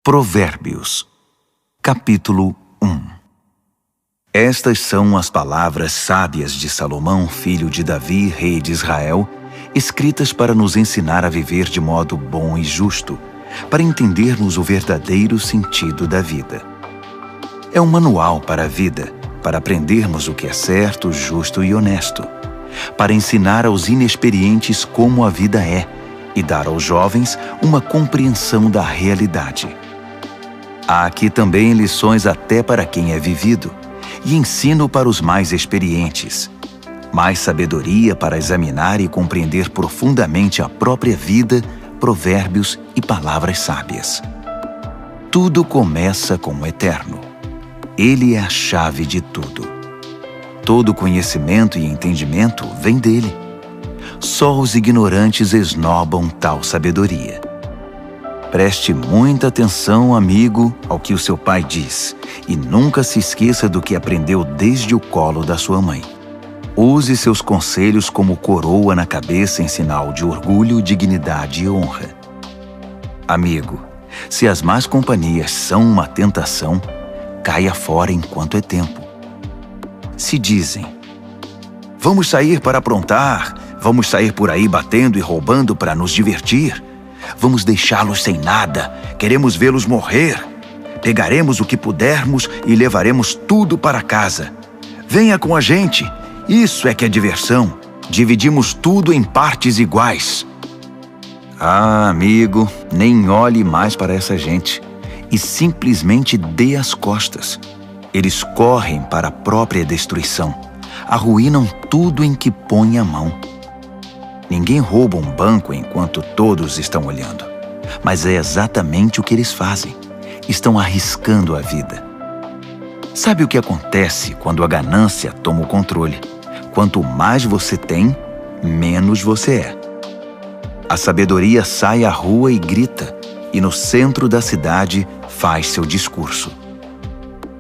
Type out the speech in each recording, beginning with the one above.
Provérbios, capítulo 1. Estas são as palavras sábias de Salomão, filho de Davi, rei de Israel, escritas para nos ensinar a viver de modo bom e justo, para entendermos o verdadeiro sentido da vida. É um manual para a vida, para aprendermos o que é certo, justo e honesto, para ensinar aos inexperientes como a vida é e dar aos jovens uma compreensão da realidade. Há aqui também lições até para quem é vivido, e ensino para os mais experientes. Mais sabedoria para examinar e compreender profundamente a própria vida, provérbios e palavras sábias. Tudo começa com o Eterno. Ele é a chave de tudo. Todo conhecimento e entendimento vem dele. Só os ignorantes esnobam tal sabedoria. Preste muita atenção, amigo, ao que o seu pai diz, e nunca se esqueça do que aprendeu desde o colo da sua mãe. Use seus conselhos como coroa na cabeça em sinal de orgulho, dignidade e honra. Amigo, se as más companhias são uma tentação, caia fora enquanto é tempo. Se dizem: vamos sair para aprontar, vamos sair por aí batendo e roubando para nos divertir, vamos deixá-los sem nada, queremos vê-los morrer. Pegaremos o que pudermos e levaremos tudo para casa. Venha com a gente, isso é que é diversão. Dividimos tudo em partes iguais. Ah, amigo, nem olhe mais para essa gente e simplesmente dê as costas. Eles correm para a própria destruição, arruinam tudo em que põe a mão. Ninguém rouba um banco enquanto todos estão olhando, mas é exatamente o que eles fazem. Estão arriscando a vida. Sabe o que acontece quando a ganância toma o controle? Quanto mais você tem, menos você é. A sabedoria sai à rua e grita, e no centro da cidade faz seu discurso.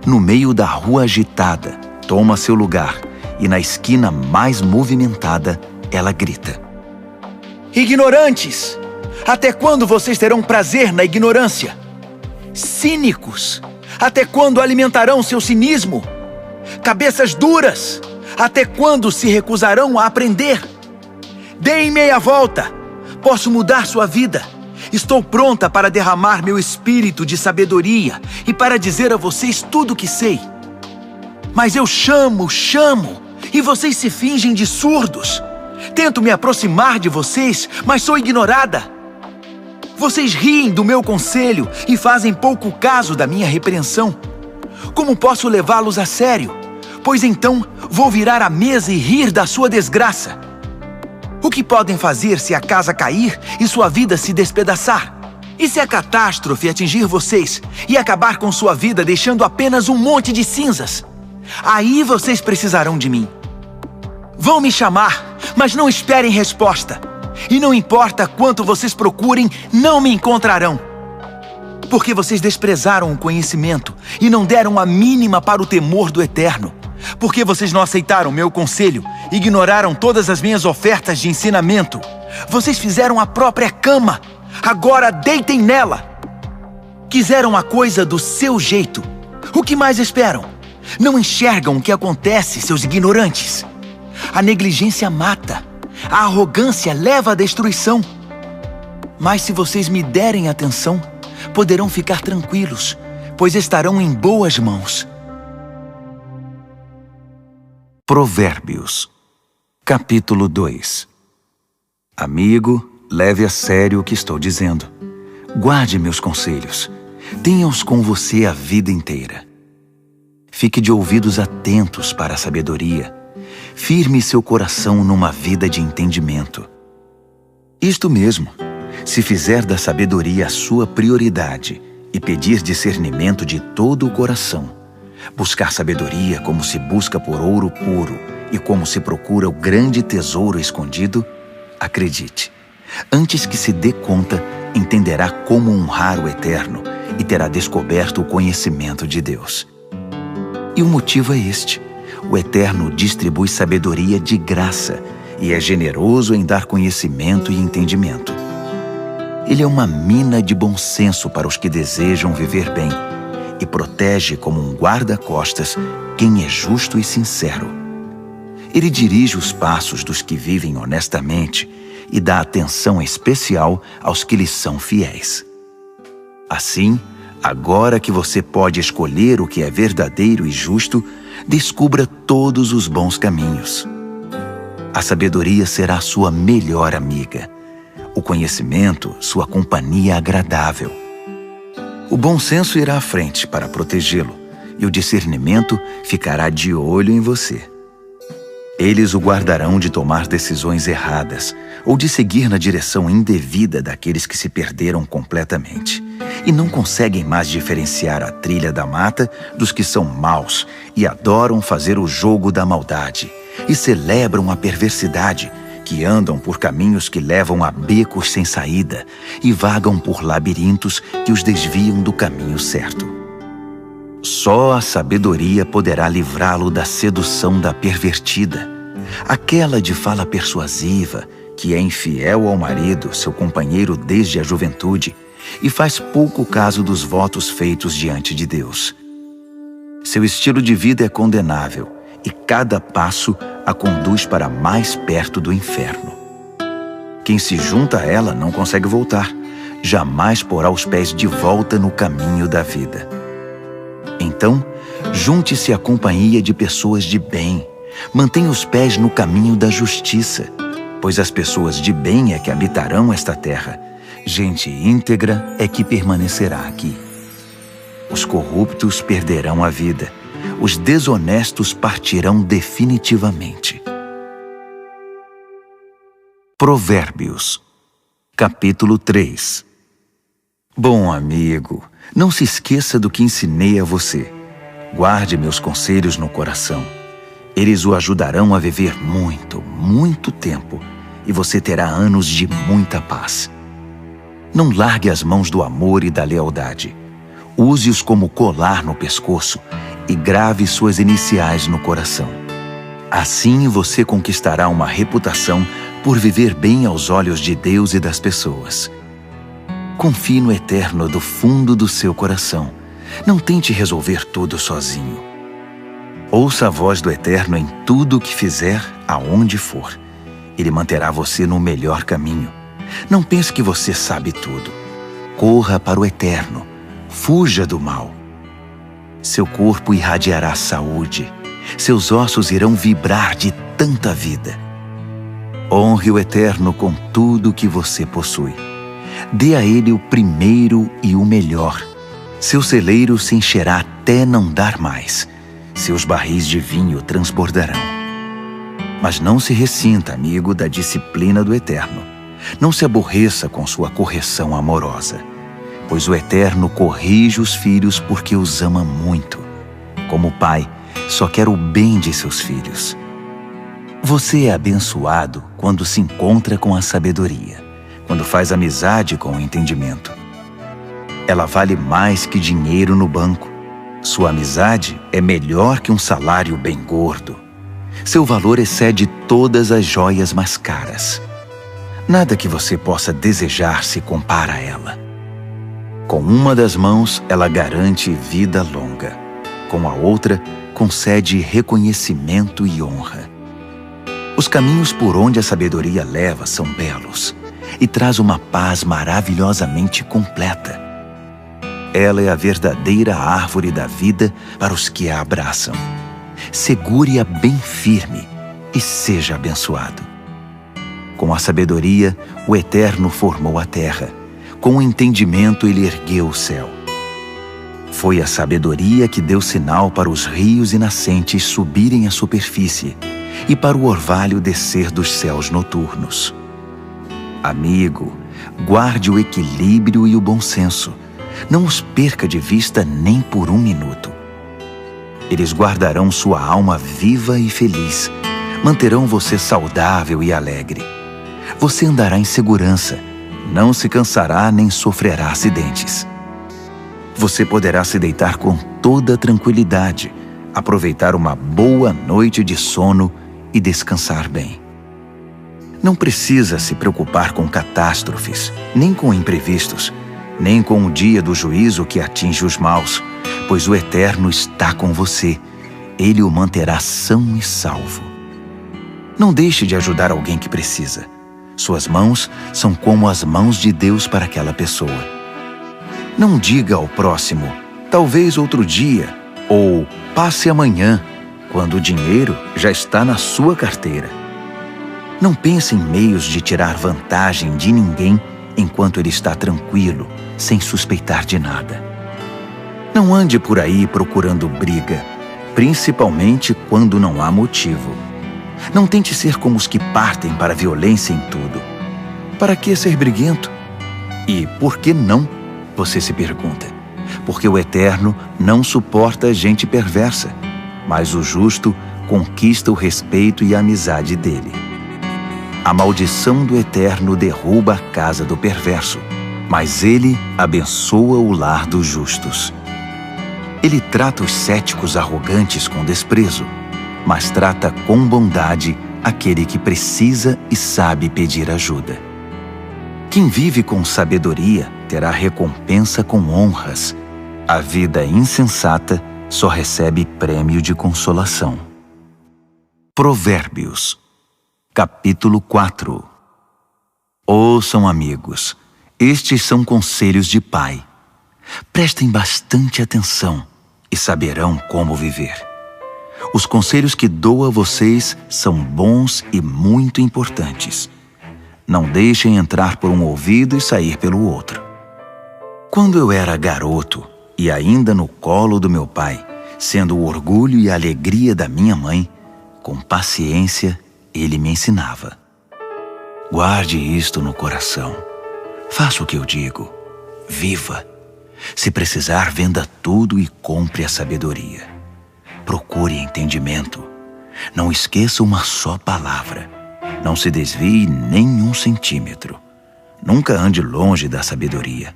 No meio da rua agitada, toma seu lugar, e na esquina mais movimentada, ela grita: ignorantes! Até quando vocês terão prazer na ignorância? Cínicos! Até quando alimentarão seu cinismo? Cabeças duras! Até quando se recusarão a aprender? Deem meia volta! Posso mudar sua vida! Estou pronta para derramar meu espírito de sabedoria e para dizer a vocês tudo o que sei. Mas eu chamo, e vocês se fingem de surdos. Tento me aproximar de vocês, mas sou ignorada. Vocês riem do meu conselho e fazem pouco caso da minha repreensão. Como posso levá-los a sério? Pois então vou virar a mesa e rir da sua desgraça. O que podem fazer se a casa cair e sua vida se despedaçar? E se a catástrofe atingir vocês e acabar com sua vida deixando apenas um monte de cinzas? Aí vocês precisarão de mim. Vão me chamar, mas não esperem resposta. E não importa quanto vocês procurem, não me encontrarão. Porque vocês desprezaram o conhecimento e não deram a mínima para o temor do Eterno. Porque vocês não aceitaram meu conselho, ignoraram todas as minhas ofertas de ensinamento. Vocês fizeram a própria cama, agora deitem nela. Quiseram a coisa do seu jeito. O que mais esperam? Não enxergam o que acontece, seus ignorantes? A negligência mata. A arrogância leva à destruição. Mas se vocês me derem atenção, poderão ficar tranquilos, pois estarão em boas mãos. Provérbios, capítulo 2. Amigo, leve a sério o que estou dizendo. Guarde meus conselhos. Tenha-os com você a vida inteira. Fique de ouvidos atentos para a sabedoria. Firme seu coração numa vida de entendimento. Isto mesmo, se fizer da sabedoria a sua prioridade e pedir discernimento de todo o coração, buscar sabedoria como se busca por ouro puro e como se procura o grande tesouro escondido, acredite, antes que se dê conta, entenderá como honrar o Eterno e terá descoberto o conhecimento de Deus. E o motivo é este: o Eterno distribui sabedoria de graça e é generoso em dar conhecimento e entendimento. Ele é uma mina de bom senso para os que desejam viver bem e protege como um guarda-costas quem é justo e sincero. Ele dirige os passos dos que vivem honestamente e dá atenção especial aos que lhes são fiéis. Assim, agora que você pode escolher o que é verdadeiro e justo, descubra todos os bons caminhos. A sabedoria será sua melhor amiga. O conhecimento, sua companhia agradável. O bom senso irá à frente para protegê-lo, e o discernimento ficará de olho em você. Eles o guardarão de tomar decisões erradas ou de seguir na direção indevida daqueles que se perderam completamente e não conseguem mais diferenciar a trilha da mata dos que são maus e adoram fazer o jogo da maldade e celebram a perversidade, que andam por caminhos que levam a becos sem saída e vagam por labirintos que os desviam do caminho certo. Só a sabedoria poderá livrá-lo da sedução da pervertida, aquela de fala persuasiva, que é infiel ao marido, seu companheiro desde a juventude, e faz pouco caso dos votos feitos diante de Deus. Seu estilo de vida é condenável, e cada passo a conduz para mais perto do inferno. Quem se junta a ela não consegue voltar, jamais porá os pés de volta no caminho da vida. Então, junte-se à companhia de pessoas de bem, mantenha os pés no caminho da justiça, pois as pessoas de bem é que habitarão esta terra, gente íntegra é que permanecerá aqui. Os corruptos perderão a vida, os desonestos partirão definitivamente. Provérbios, capítulo 3. Bom amigo, não se esqueça do que ensinei a você. Guarde meus conselhos no coração. Eles o ajudarão a viver muito, muito tempo, e você terá anos de muita paz. Não largue as mãos do amor e da lealdade. Use-os como colar no pescoço e grave suas iniciais no coração. Assim você conquistará uma reputação por viver bem aos olhos de Deus e das pessoas. Confie no Eterno do fundo do seu coração. Não tente resolver tudo sozinho. Ouça a voz do Eterno em tudo o que fizer, aonde for. Ele manterá você no melhor caminho. Não pense que você sabe tudo. Corra para o Eterno. Fuja do mal. Seu corpo irradiará saúde. Seus ossos irão vibrar de tanta vida. Honre o Eterno com tudo o que você possui. Dê a Ele o primeiro e o melhor. Seu celeiro se encherá até não dar mais. Seus barris de vinho transbordarão. Mas não se ressinta, amigo, da disciplina do Eterno. Não se aborreça com sua correção amorosa, pois o Eterno corrige os filhos porque os ama muito. Como pai, só quer o bem de seus filhos. Você é abençoado quando se encontra com a sabedoria, quando faz amizade com o entendimento. Ela vale mais que dinheiro no banco. Sua amizade é melhor que um salário bem gordo. Seu valor excede todas as joias mais caras. Nada que você possa desejar se compara a ela. Com uma das mãos, ela garante vida longa. Com a outra, concede reconhecimento e honra. Os caminhos por onde a sabedoria leva são belos e traz uma paz maravilhosamente completa. Ela é a verdadeira árvore da vida para os que a abraçam. Segure-a bem firme e seja abençoado. Com a sabedoria, o Eterno formou a terra. Com o entendimento, ele ergueu o céu. Foi a sabedoria que deu sinal para os rios e nascentes subirem à superfície e para o orvalho descer dos céus noturnos. Amigo, guarde o equilíbrio e o bom senso. Não os perca de vista nem por um minuto. Eles guardarão sua alma viva e feliz. Manterão você saudável e alegre. Você andará em segurança. Não se cansará nem sofrerá acidentes. Você poderá se deitar com toda tranquilidade, aproveitar uma boa noite de sono e descansar bem. Não precisa se preocupar com catástrofes, nem com imprevistos, nem com o dia do juízo que atinge os maus, pois o Eterno está com você. Ele o manterá são e salvo. Não deixe de ajudar alguém que precisa. Suas mãos são como as mãos de Deus para aquela pessoa. Não diga ao próximo, talvez outro dia, ou passe amanhã, quando o dinheiro já está na sua carteira. Não pense em meios de tirar vantagem de ninguém enquanto ele está tranquilo, sem suspeitar de nada. Não ande por aí procurando briga, principalmente quando não há motivo. Não tente ser como os que partem para a violência em tudo. Para que ser briguento? E por que não? Você se pergunta. Porque o Eterno não suporta gente perversa, mas o justo conquista o respeito e a amizade dele. A maldição do Eterno derruba a casa do perverso, mas ele abençoa o lar dos justos. Ele trata os céticos arrogantes com desprezo, mas trata com bondade aquele que precisa e sabe pedir ajuda. Quem vive com sabedoria terá recompensa com honras. A vida insensata só recebe prêmio de consolação. Provérbios, capítulo 4. Ouçam, amigos, estes são conselhos de pai. Prestem bastante atenção e saberão como viver. Os conselhos que dou a vocês são bons e muito importantes. Não deixem entrar por um ouvido e sair pelo outro. Quando eu era garoto e ainda no colo do meu pai, sendo o orgulho e a alegria da minha mãe, com paciência ele me ensinava. Guarde isto no coração. Faça o que eu digo. Viva. Se precisar, venda tudo e compre a sabedoria. Procure entendimento. Não esqueça uma só palavra. Não se desvie nem um centímetro. Nunca ande longe da sabedoria.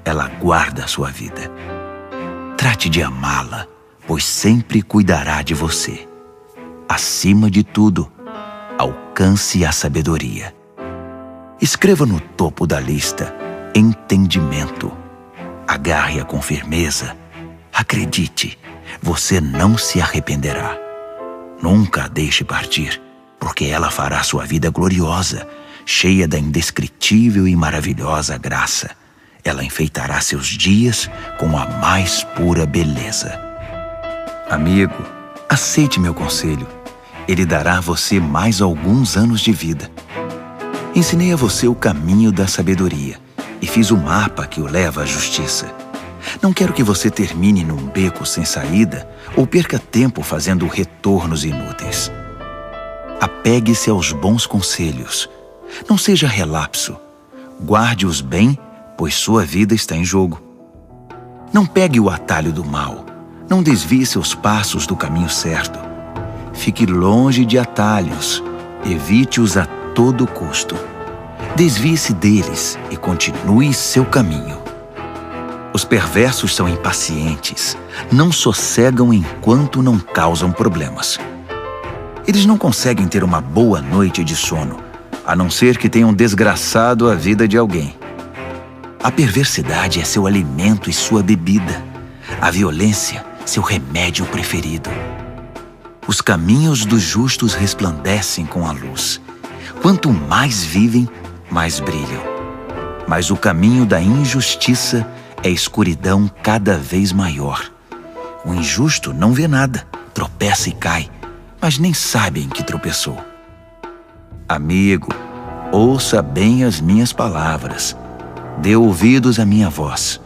Ela guarda a sua vida. Trate de amá-la, pois sempre cuidará de você. Acima de tudo, alcance a sabedoria. Escreva no topo da lista entendimento. Agarre-a com firmeza. Acredite, você não se arrependerá. Nunca a deixe partir, porque ela fará sua vida gloriosa, cheia da indescritível e maravilhosa graça. Ela enfeitará seus dias com a mais pura beleza. Amigo, aceite meu conselho. Ele dará a você mais alguns anos de vida. Ensinei a você o caminho da sabedoria e fiz o mapa que o leva à justiça. Não quero que você termine num beco sem saída ou perca tempo fazendo retornos inúteis. Apegue-se aos bons conselhos. Não seja relapso. Guarde-os bem, pois sua vida está em jogo. Não pegue o atalho do mal. Não desvie seus passos do caminho certo. Fique longe de atalhos. Evite-os a todo custo. Desvie-se deles e continue seu caminho. Os perversos são impacientes. Não sossegam enquanto não causam problemas. Eles não conseguem ter uma boa noite de sono, a não ser que tenham desgraçado a vida de alguém. A perversidade é seu alimento e sua bebida. A violência, seu remédio preferido. Os caminhos dos justos resplandecem com a luz. Quanto mais vivem, mais brilham. Mas o caminho da injustiça é escuridão cada vez maior. O injusto não vê nada, tropeça e cai, mas nem sabe em que tropeçou. Amigo, ouça bem as minhas palavras. Dê ouvidos à minha voz.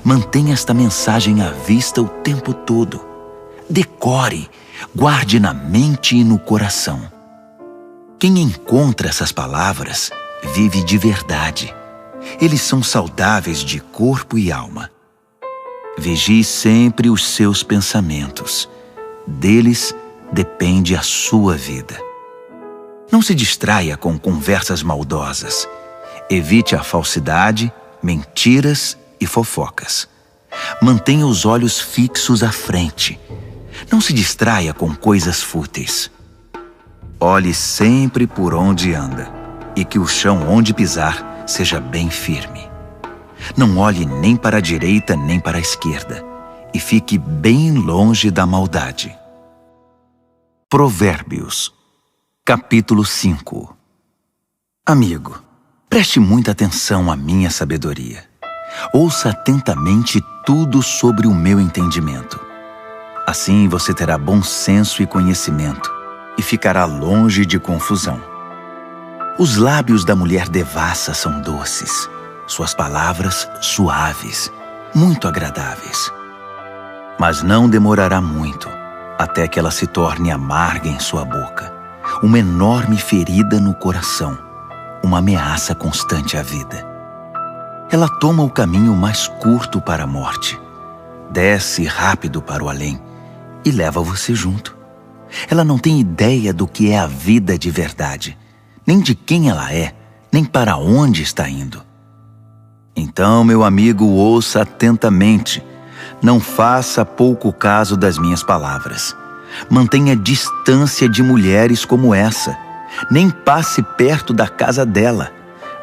Mantenha esta mensagem à vista o tempo todo. Decore, guarde na mente e no coração. Quem encontra essas palavras vive de verdade. Eles são saudáveis de corpo e alma. Vigie sempre os seus pensamentos. Deles depende a sua vida. Não se distraia com conversas maldosas. Evite a falsidade, mentiras e fofocas. Mantenha os olhos fixos à frente. Não se distraia com coisas fúteis. Olhe sempre por onde anda. e que o chão onde pisar seja bem firme. Não olhe nem para a direita nem para a esquerda, e fique bem longe da maldade. Provérbios, capítulo 5. Amigo, preste muita atenção à minha sabedoria. Ouça atentamente tudo sobre o meu entendimento. Assim você terá bom senso e conhecimento, e ficará longe de confusão. Os lábios da mulher devassa são doces, suas palavras suaves, muito agradáveis. Mas não demorará muito, até que ela se torne amarga em sua boca, uma enorme ferida no coração, uma ameaça constante à vida. Ela toma o caminho mais curto para a morte, desce rápido para o além e leva você junto. Ela não tem ideia do que é a vida de verdade, nem de quem ela é, nem para onde está indo. Então, meu amigo, ouça atentamente. Não faça pouco caso das minhas palavras. Mantenha distância de mulheres como essa. Nem passe perto da casa dela.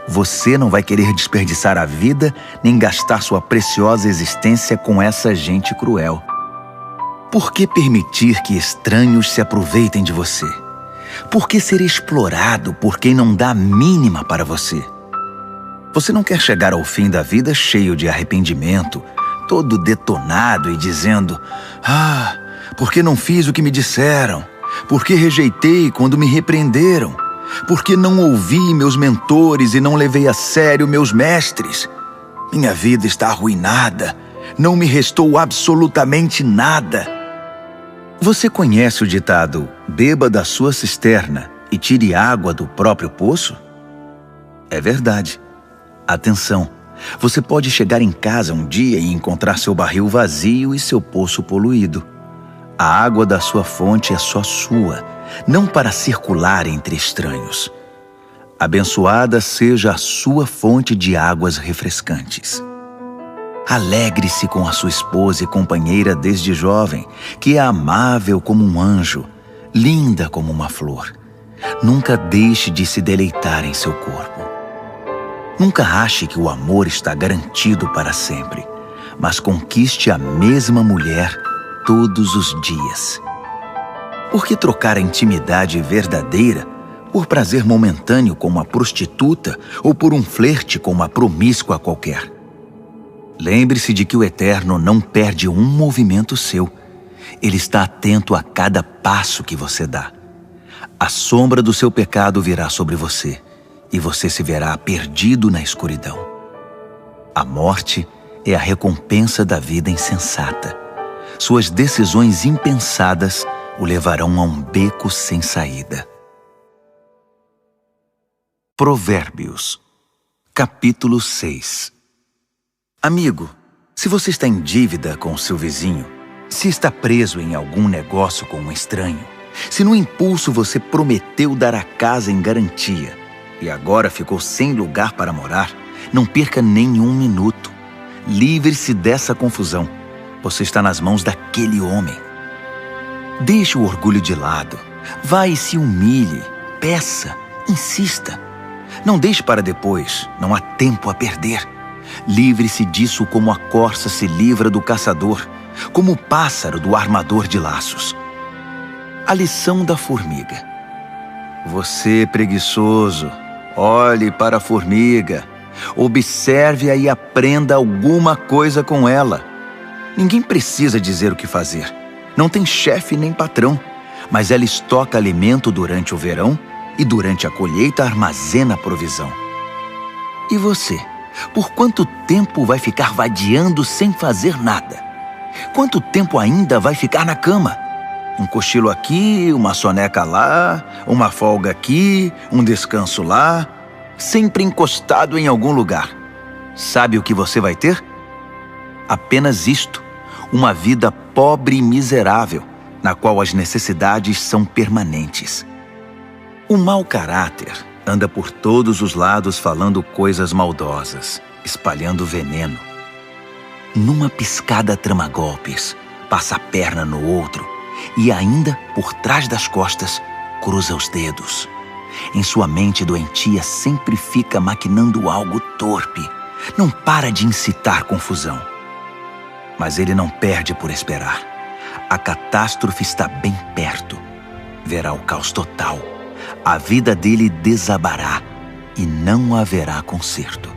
Você não vai querer desperdiçar a vida nem gastar sua preciosa existência com essa gente cruel. Por que permitir que estranhos se aproveitem de você? Por que ser explorado por quem não dá a mínima para você? Você não quer chegar ao fim da vida cheio de arrependimento, todo detonado e dizendo: "Ah, por que não fiz o que me disseram? Por que rejeitei quando me repreenderam? Por que não ouvi meus mentores e não levei a sério meus mestres? Minha vida está arruinada, não me restou absolutamente nada." Você conhece o ditado: "Beba da sua cisterna e tire água do próprio poço"? É verdade. Atenção, você pode chegar em casa um dia e encontrar seu barril vazio e seu poço poluído. A água da sua fonte é só sua, não para circular entre estranhos. Abençoada seja a sua fonte de águas refrescantes. Alegre-se com a sua esposa e companheira desde jovem, que é amável como um anjo, linda como uma flor. Nunca deixe de se deleitar em seu corpo. Nunca ache que o amor está garantido para sempre, mas conquiste a mesma mulher todos os dias. Por que trocar a intimidade verdadeira por prazer momentâneo com uma prostituta ou por um flerte com uma promíscua qualquer? Lembre-se de que o Eterno não perde um movimento seu. Ele está atento a cada passo que você dá. A sombra do seu pecado virá sobre você, e você se verá perdido na escuridão. A morte é a recompensa da vida insensata. Suas decisões impensadas o levarão a um beco sem saída. Provérbios, capítulo 6. Amigo, se você está em dívida com seu vizinho, se está preso em algum negócio com um estranho, se no impulso você prometeu dar a casa em garantia e agora ficou sem lugar para morar, não perca nenhum minuto. Livre-se dessa confusão. Você está nas mãos daquele homem. Deixe o orgulho de lado. Vá e se humilhe. Peça. Insista. Não deixe para depois. Não há tempo a perder. Livre-se disso como a corça se livra do caçador, como o pássaro do armador de laços. A lição da formiga. Você, preguiçoso, olhe para a formiga, observe-a e aprenda alguma coisa com ela. Ninguém precisa dizer o que fazer. Não tem chefe nem patrão, mas ela estoca alimento durante o verão e durante a colheita armazena provisão. E você, por quanto tempo vai ficar vadiando sem fazer nada? Quanto tempo ainda vai ficar na cama? Um cochilo aqui, uma soneca lá, uma folga aqui, um descanso lá, sempre encostado em algum lugar. Sabe o que você vai ter? Apenas isto, uma vida pobre e miserável, na qual as necessidades são permanentes. O mau caráter anda por todos os lados falando coisas maldosas, espalhando veneno. Numa piscada trama golpes, passa a perna no outro, e ainda, por trás das costas, cruza os dedos. Em sua mente doentia sempre fica maquinando algo torpe. Não para de incitar confusão. Mas ele não perde por esperar. A catástrofe está bem perto. Verá o caos total. A vida dele desabará e não haverá conserto.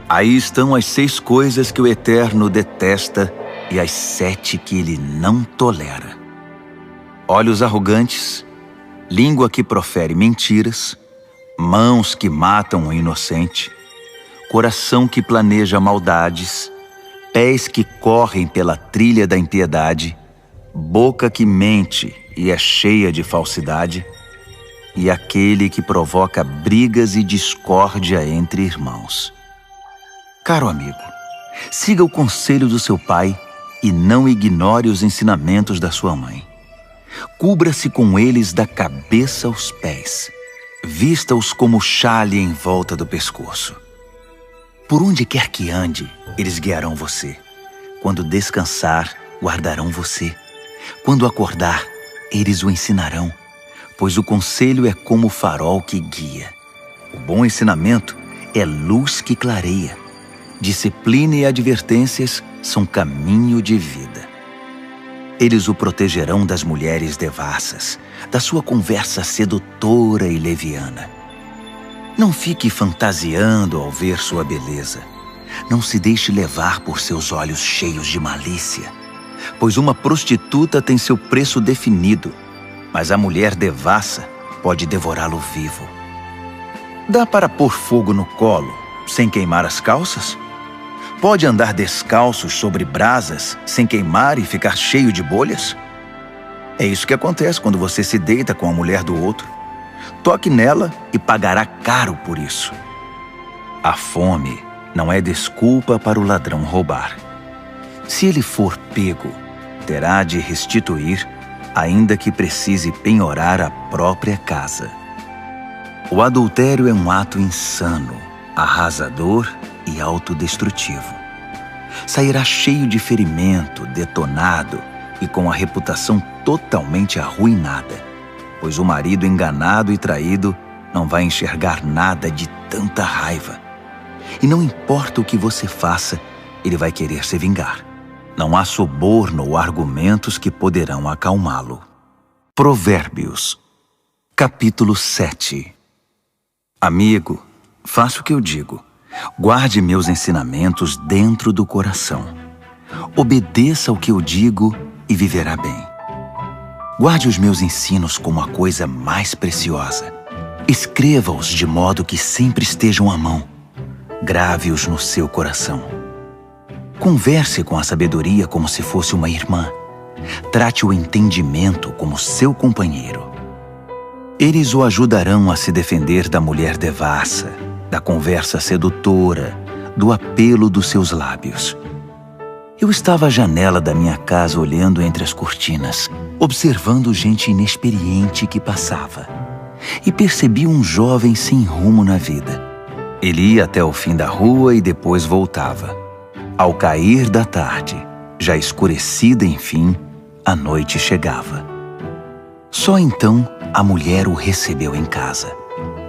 Aí estão as 6 coisas que o Eterno detesta e as 7 que ele não tolera: olhos arrogantes, língua que profere mentiras, mãos que matam o inocente, coração que planeja maldades, pés que correm pela trilha da impiedade, boca que mente e é cheia de falsidade, e aquele que provoca brigas e discórdia entre irmãos. Caro amigo, siga o conselho do seu pai e não ignore os ensinamentos da sua mãe. Cubra-se com eles da cabeça aos pés. Vista-os como xale em volta do pescoço. Por onde quer que ande, eles guiarão você. Quando descansar, guardarão você. Quando acordar, eles o ensinarão, pois o conselho é como o farol que guia. O bom ensinamento é luz que clareia. Disciplina e advertências são caminho de vida. Eles o protegerão das mulheres devassas, da sua conversa sedutora e leviana. Não fique fantasiando ao ver sua beleza. Não se deixe levar por seus olhos cheios de malícia, pois uma prostituta tem seu preço definido, mas a mulher devassa pode devorá-lo vivo. Dá para pôr fogo no colo sem queimar as calças? Pode andar descalços sobre brasas sem queimar e ficar cheio de bolhas? É isso que acontece quando você se deita com a mulher do outro. Toque nela e pagará caro por isso. A fome não é desculpa para o ladrão roubar. Se ele for pego, terá de restituir, ainda que precise penhorar a própria casa. O adultério é um ato insano, arrasador e autodestrutivo. Sairá cheio de ferimento, detonado e com a reputação totalmente arruinada, pois o marido enganado e traído não vai enxergar nada de tanta raiva. E não importa o que você faça, ele vai querer se vingar. Não há suborno ou argumentos que poderão acalmá-lo. Provérbios, capítulo 7. Amigo, faça o que eu digo. Guarde meus ensinamentos dentro do coração. Obedeça ao que eu digo e viverá bem. Guarde os meus ensinos como a coisa mais preciosa. Escreva-os de modo que sempre estejam à mão. Grave-os no seu coração. Converse com a sabedoria como se fosse uma irmã. Trate o entendimento como seu companheiro. Eles o ajudarão a se defender da mulher devassa, da conversa sedutora, do apelo dos seus lábios. Eu estava à janela da minha casa olhando entre as cortinas, observando gente inexperiente que passava, e percebi um jovem sem rumo na vida. Ele ia até o fim da rua e depois voltava. Ao cair da tarde, já escurecida enfim, a noite chegava. Só então a mulher o recebeu em casa.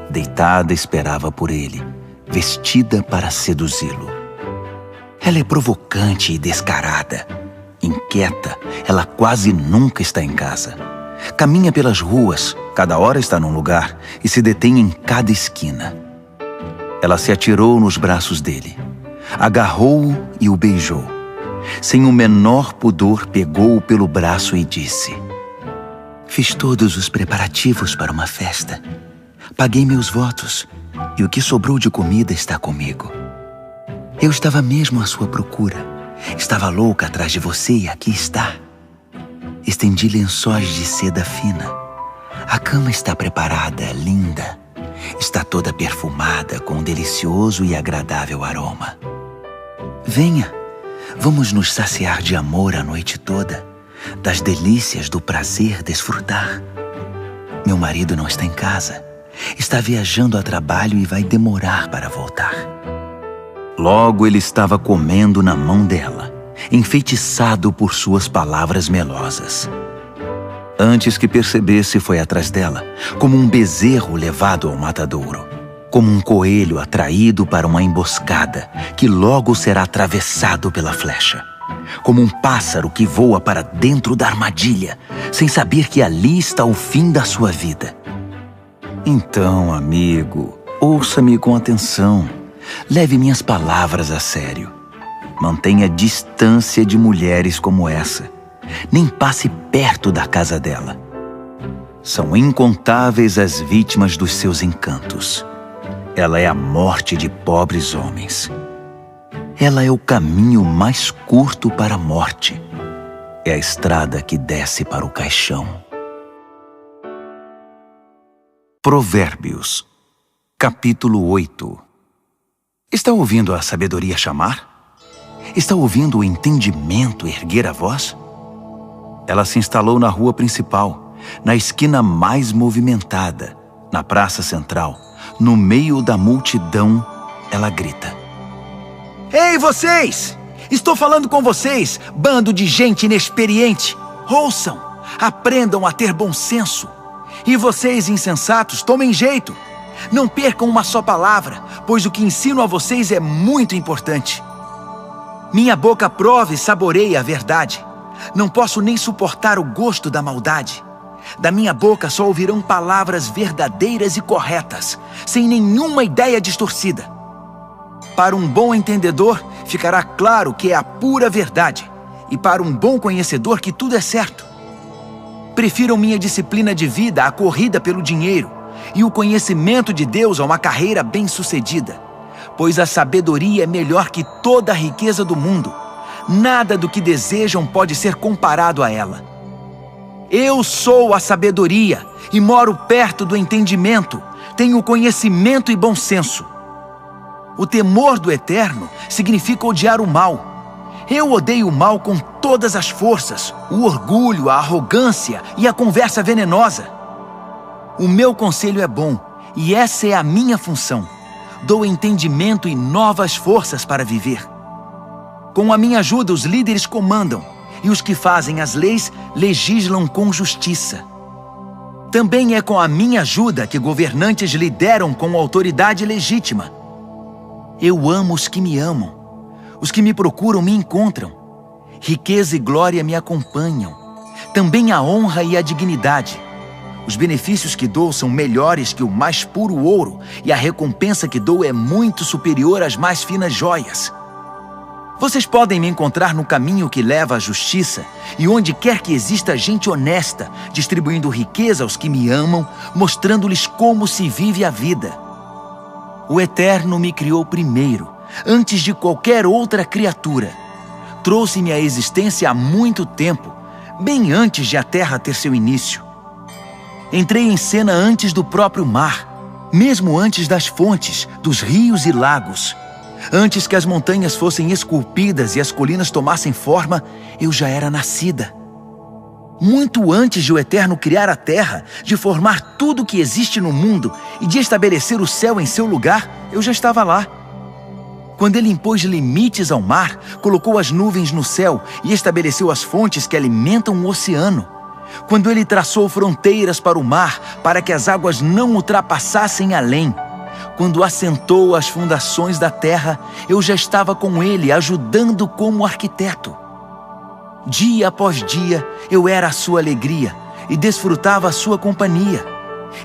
Deitada esperava por ele, vestida para seduzi-lo. Ela é provocante e descarada. Inquieta, ela quase nunca está em casa. Caminha pelas ruas, cada hora está num lugar e se detém em cada esquina. Ela se atirou nos braços dele, agarrou-o e o beijou. Sem o menor pudor, pegou-o pelo braço e disse: "Fiz todos os preparativos para uma festa. Paguei meus votos e o que sobrou de comida está comigo. Eu estava mesmo à sua procura. Estava louca atrás de você e aqui está. Estendi lençóis de seda fina. A cama está preparada, linda. Está toda perfumada com um delicioso e agradável aroma. Venha, vamos nos saciar de amor a noite toda, das delícias do prazer desfrutar. Meu marido não está em casa. Está viajando a trabalho e vai demorar para voltar." Logo ele estava comendo na mão dela, enfeitiçado por suas palavras melosas. Antes que percebesse, foi atrás dela, como um bezerro levado ao matadouro, como um coelho atraído para uma emboscada, que logo será atravessado pela flecha, como um pássaro que voa para dentro da armadilha, sem saber que ali está o fim da sua vida. Então, amigo, ouça-me com atenção. Leve minhas palavras a sério. Mantenha distância de mulheres como essa. Nem passe perto da casa dela. São incontáveis as vítimas dos seus encantos. Ela é a morte de pobres homens. Ela é o caminho mais curto para a morte. É a estrada que desce para o caixão. Provérbios, capítulo 8. Está ouvindo a sabedoria chamar? Está ouvindo o entendimento erguer a voz? Ela se instalou na rua principal, na esquina mais movimentada, na praça central, no meio da multidão, ela grita: Ei, vocês! Estou falando com vocês, bando de gente inexperiente! Ouçam! Aprendam a ter bom senso! E vocês, insensatos, tomem jeito! Não percam uma só palavra, pois o que ensino a vocês é muito importante. Minha boca prova e saboreia a verdade. Não posso nem suportar o gosto da maldade. Da minha boca só ouvirão palavras verdadeiras e corretas, sem nenhuma ideia distorcida. Para um bom entendedor, ficará claro que é a pura verdade, e para um bom conhecedor que tudo é certo. Prefiram minha disciplina de vida à corrida pelo dinheiro, e o conhecimento de Deus a uma carreira bem-sucedida, pois a sabedoria é melhor que toda a riqueza do mundo. Nada do que desejam pode ser comparado a ela. Eu sou a sabedoria e moro perto do entendimento, tenho conhecimento e bom senso. O temor do Eterno significa odiar o mal. Eu odeio o mal com todas as forças, o orgulho, a arrogância e a conversa venenosa. O meu conselho é bom, e essa é a minha função. Dou entendimento e novas forças para viver. Com a minha ajuda, os líderes comandam, e os que fazem as leis legislam com justiça. Também é com a minha ajuda que governantes lideram com autoridade legítima. Eu amo os que me amam. Os que me procuram me encontram. Riqueza e glória me acompanham. Também a honra e a dignidade. Os benefícios que dou são melhores que o mais puro ouro, e a recompensa que dou é muito superior às mais finas joias. Vocês podem me encontrar no caminho que leva à justiça, e onde quer que exista gente honesta, distribuindo riqueza aos que me amam, mostrando-lhes como se vive a vida. O Eterno me criou primeiro, antes de qualquer outra criatura. Trouxe-me à existência há muito tempo, bem antes de a terra ter seu início. Entrei em cena antes do próprio mar, mesmo antes das fontes, dos rios e lagos. Antes que as montanhas fossem esculpidas e as colinas tomassem forma, eu já era nascida. Muito antes de o Eterno criar a terra, de formar tudo o que existe no mundo e de estabelecer o céu em seu lugar, eu já estava lá. Quando ele impôs limites ao mar, colocou as nuvens no céu e estabeleceu as fontes que alimentam o oceano. Quando ele traçou fronteiras para o mar, para que as águas não ultrapassassem além. Quando assentou as fundações da terra, eu já estava com ele, ajudando como arquiteto. Dia após dia, eu era a sua alegria e desfrutava a sua companhia.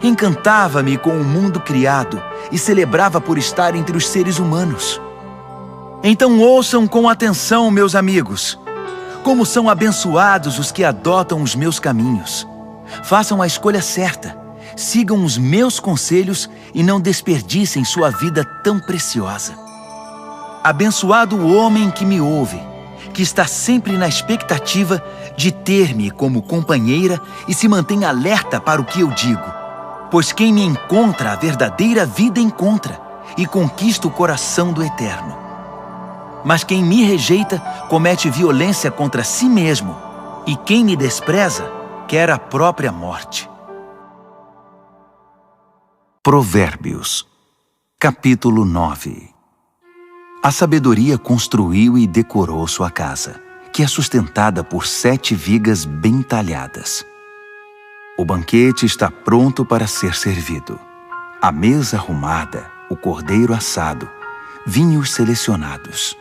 Encantava-me com o mundo criado e celebrava por estar entre os seres humanos. Então ouçam com atenção, meus amigos. Como são abençoados os que adotam os meus caminhos. Façam a escolha certa. Sigam os meus conselhos e não desperdicem sua vida tão preciosa. Abençoado o homem que me ouve, que está sempre na expectativa de ter-me como companheira e se mantém alerta para o que eu digo. Pois quem me encontra a verdadeira vida encontra e conquista o coração do Eterno. Mas quem me rejeita comete violência contra si mesmo, e quem me despreza quer a própria morte. Provérbios, capítulo 9. A sabedoria construiu e decorou sua casa, que é sustentada por 7 vigas bem talhadas. O banquete está pronto para ser servido. A mesa arrumada, o cordeiro assado, vinhos selecionados.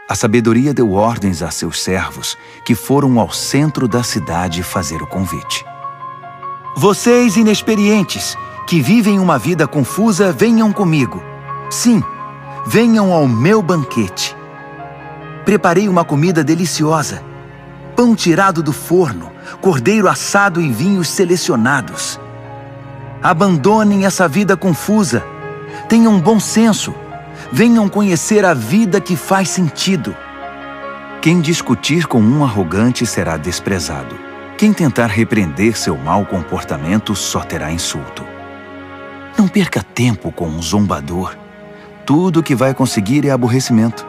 A sabedoria deu ordens a seus servos, que foram ao centro da cidade fazer o convite. Vocês inexperientes, que vivem uma vida confusa, venham comigo. Sim, venham ao meu banquete. Preparei uma comida deliciosa. Pão tirado do forno, cordeiro assado e vinhos selecionados. Abandonem essa vida confusa. Tenham bom senso. Venham conhecer a vida que faz sentido. Quem discutir com um arrogante será desprezado. Quem tentar repreender seu mau comportamento só terá insulto. Não perca tempo com um zombador. Tudo o que vai conseguir é aborrecimento.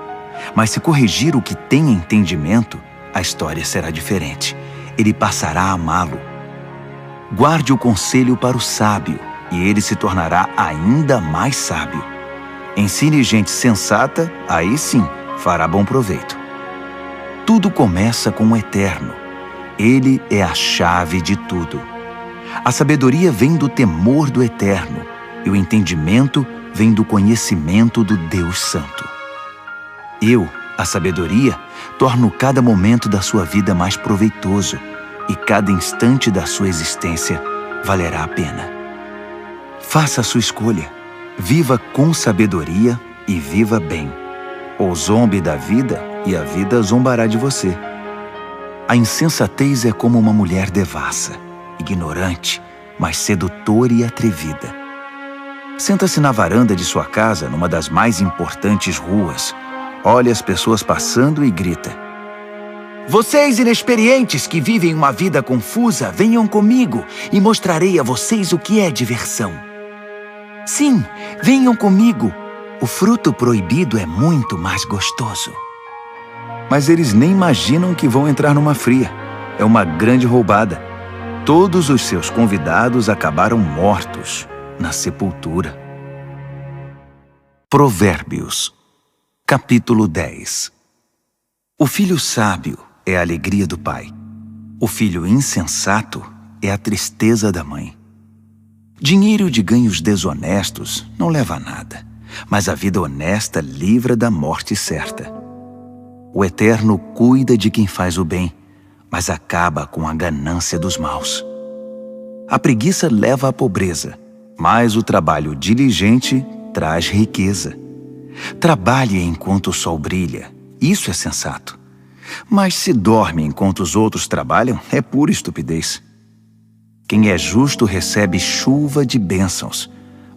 Mas se corrigir o que tem entendimento, a história será diferente. Ele passará a amá-lo. Guarde o conselho para o sábio, e ele se tornará ainda mais sábio. Ensine gente sensata, aí sim fará bom proveito. Tudo começa com o Eterno. Ele é a chave de tudo. A sabedoria vem do temor do Eterno, e o entendimento vem do conhecimento do Deus Santo. Eu, a sabedoria, torno cada momento da sua vida mais proveitoso, e cada instante da sua existência valerá a pena. Faça a sua escolha. Viva com sabedoria e viva bem. Ou zombe da vida e a vida zombará de você. A insensatez é como uma mulher devassa, ignorante, mas sedutora e atrevida. Senta-se na varanda de sua casa, numa das mais importantes ruas, olha as pessoas passando e grita: Vocês inexperientes que vivem uma vida confusa, venham comigo e mostrarei a vocês o que é diversão. Sim, venham comigo. O fruto proibido é muito mais gostoso. Mas eles nem imaginam que vão entrar numa fria. É uma grande roubada. Todos os seus convidados acabaram mortos na sepultura. Provérbios, capítulo 10. O filho sábio é a alegria do pai. O filho insensato é a tristeza da mãe. Dinheiro de ganhos desonestos não leva a nada, mas a vida honesta livra da morte certa. O Eterno cuida de quem faz o bem, mas acaba com a ganância dos maus. A preguiça leva à pobreza, mas o trabalho diligente traz riqueza. Trabalhe enquanto o sol brilha, isso é sensato. Mas se dorme enquanto os outros trabalham, é pura estupidez. Quem é justo recebe chuva de bênçãos,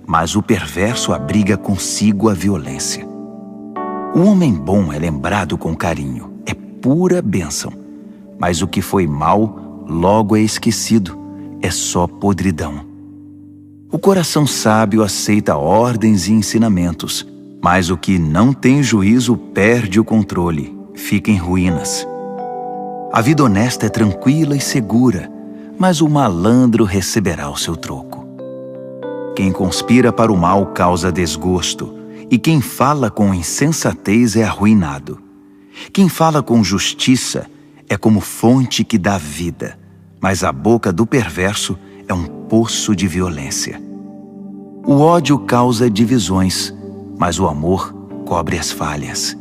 mas o perverso abriga consigo a violência. O homem bom é lembrado com carinho, é pura bênção, mas o que foi mal logo é esquecido, é só podridão. O coração sábio aceita ordens e ensinamentos, mas o que não tem juízo perde o controle, fica em ruínas. A vida honesta é tranquila e segura, mas o malandro receberá o seu troco. Quem conspira para o mal causa desgosto, e quem fala com insensatez é arruinado. Quem fala com justiça é como fonte que dá vida, mas a boca do perverso é um poço de violência. O ódio causa divisões, mas o amor cobre as falhas.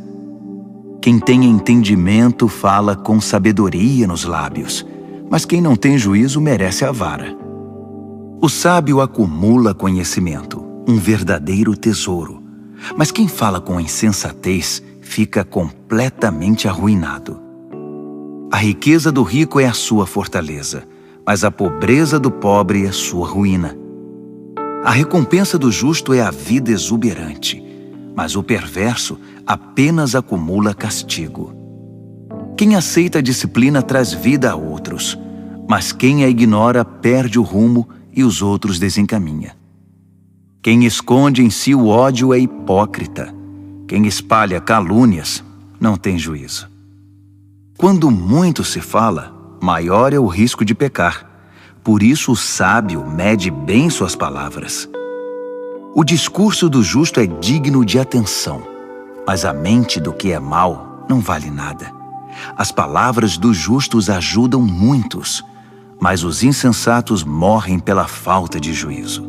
Quem tem entendimento fala com sabedoria nos lábios, mas quem não tem juízo merece a vara. O sábio acumula conhecimento, um verdadeiro tesouro, mas quem fala com insensatez fica completamente arruinado. A riqueza do rico é a sua fortaleza, mas a pobreza do pobre é sua ruína. A recompensa do justo é a vida exuberante, mas o perverso apenas acumula castigo. Quem aceita a disciplina traz vida a outros, mas quem a ignora perde o rumo e os outros desencaminha. Quem esconde em si o ódio é hipócrita. Quem espalha calúnias não tem juízo. Quando muito se fala, maior é o risco de pecar. Por isso o sábio mede bem suas palavras. O discurso do justo é digno de atenção, mas a mente do que é mau não vale nada. As palavras dos justos ajudam muitos, mas os insensatos morrem pela falta de juízo.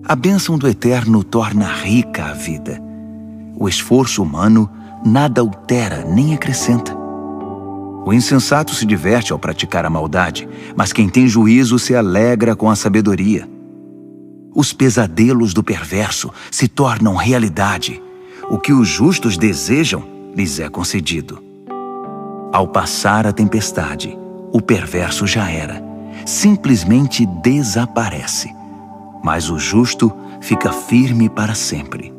A bênção do Eterno torna rica a vida. O esforço humano nada altera nem acrescenta. O insensato se diverte ao praticar a maldade, mas quem tem juízo se alegra com a sabedoria. Os pesadelos do perverso se tornam realidade. O que os justos desejam lhes é concedido. Ao passar a tempestade, o perverso já era, simplesmente desaparece. Mas o justo fica firme para sempre.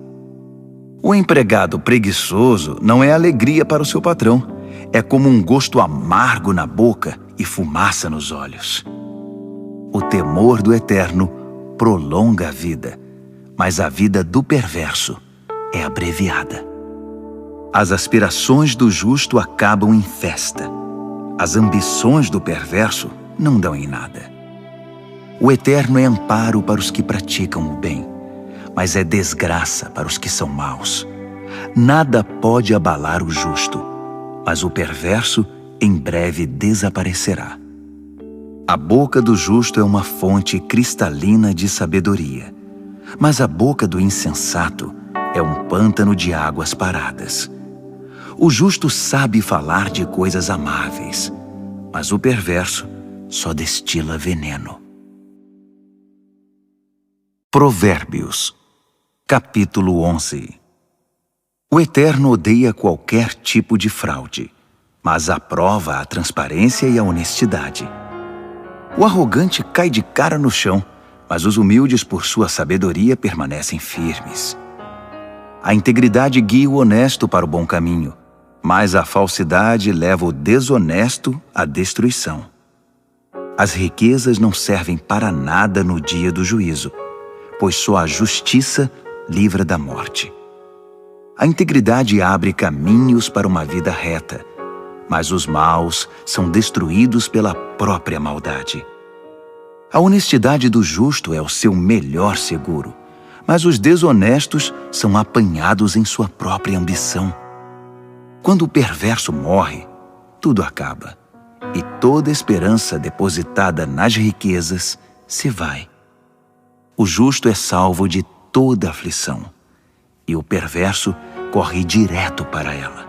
O empregado preguiçoso não é alegria para o seu patrão. É como um gosto amargo na boca e fumaça nos olhos. O temor do Eterno prolonga a vida, mas a vida do perverso é abreviada. As aspirações do justo acabam em festa. As ambições do perverso não dão em nada. O Eterno é amparo para os que praticam o bem, mas é desgraça para os que são maus. Nada pode abalar o justo, mas o perverso em breve desaparecerá. A boca do justo é uma fonte cristalina de sabedoria, mas a boca do insensato é um pântano de águas paradas. O justo sabe falar de coisas amáveis, mas o perverso só destila veneno. Provérbios, capítulo 11. O Eterno odeia qualquer tipo de fraude, mas aprova a transparência e a honestidade. O arrogante cai de cara no chão, mas os humildes, por sua sabedoria, permanecem firmes. A integridade guia o honesto para o bom caminho, mas a falsidade leva o desonesto à destruição. As riquezas não servem para nada no dia do juízo, pois só a justiça livra da morte. A integridade abre caminhos para uma vida reta, mas os maus são destruídos pela própria maldade. A honestidade do justo é o seu melhor seguro, mas os desonestos são apanhados em sua própria ambição. Quando o perverso morre, tudo acaba, e toda esperança depositada nas riquezas se vai. O justo é salvo de toda aflição, e o perverso corre direto para ela.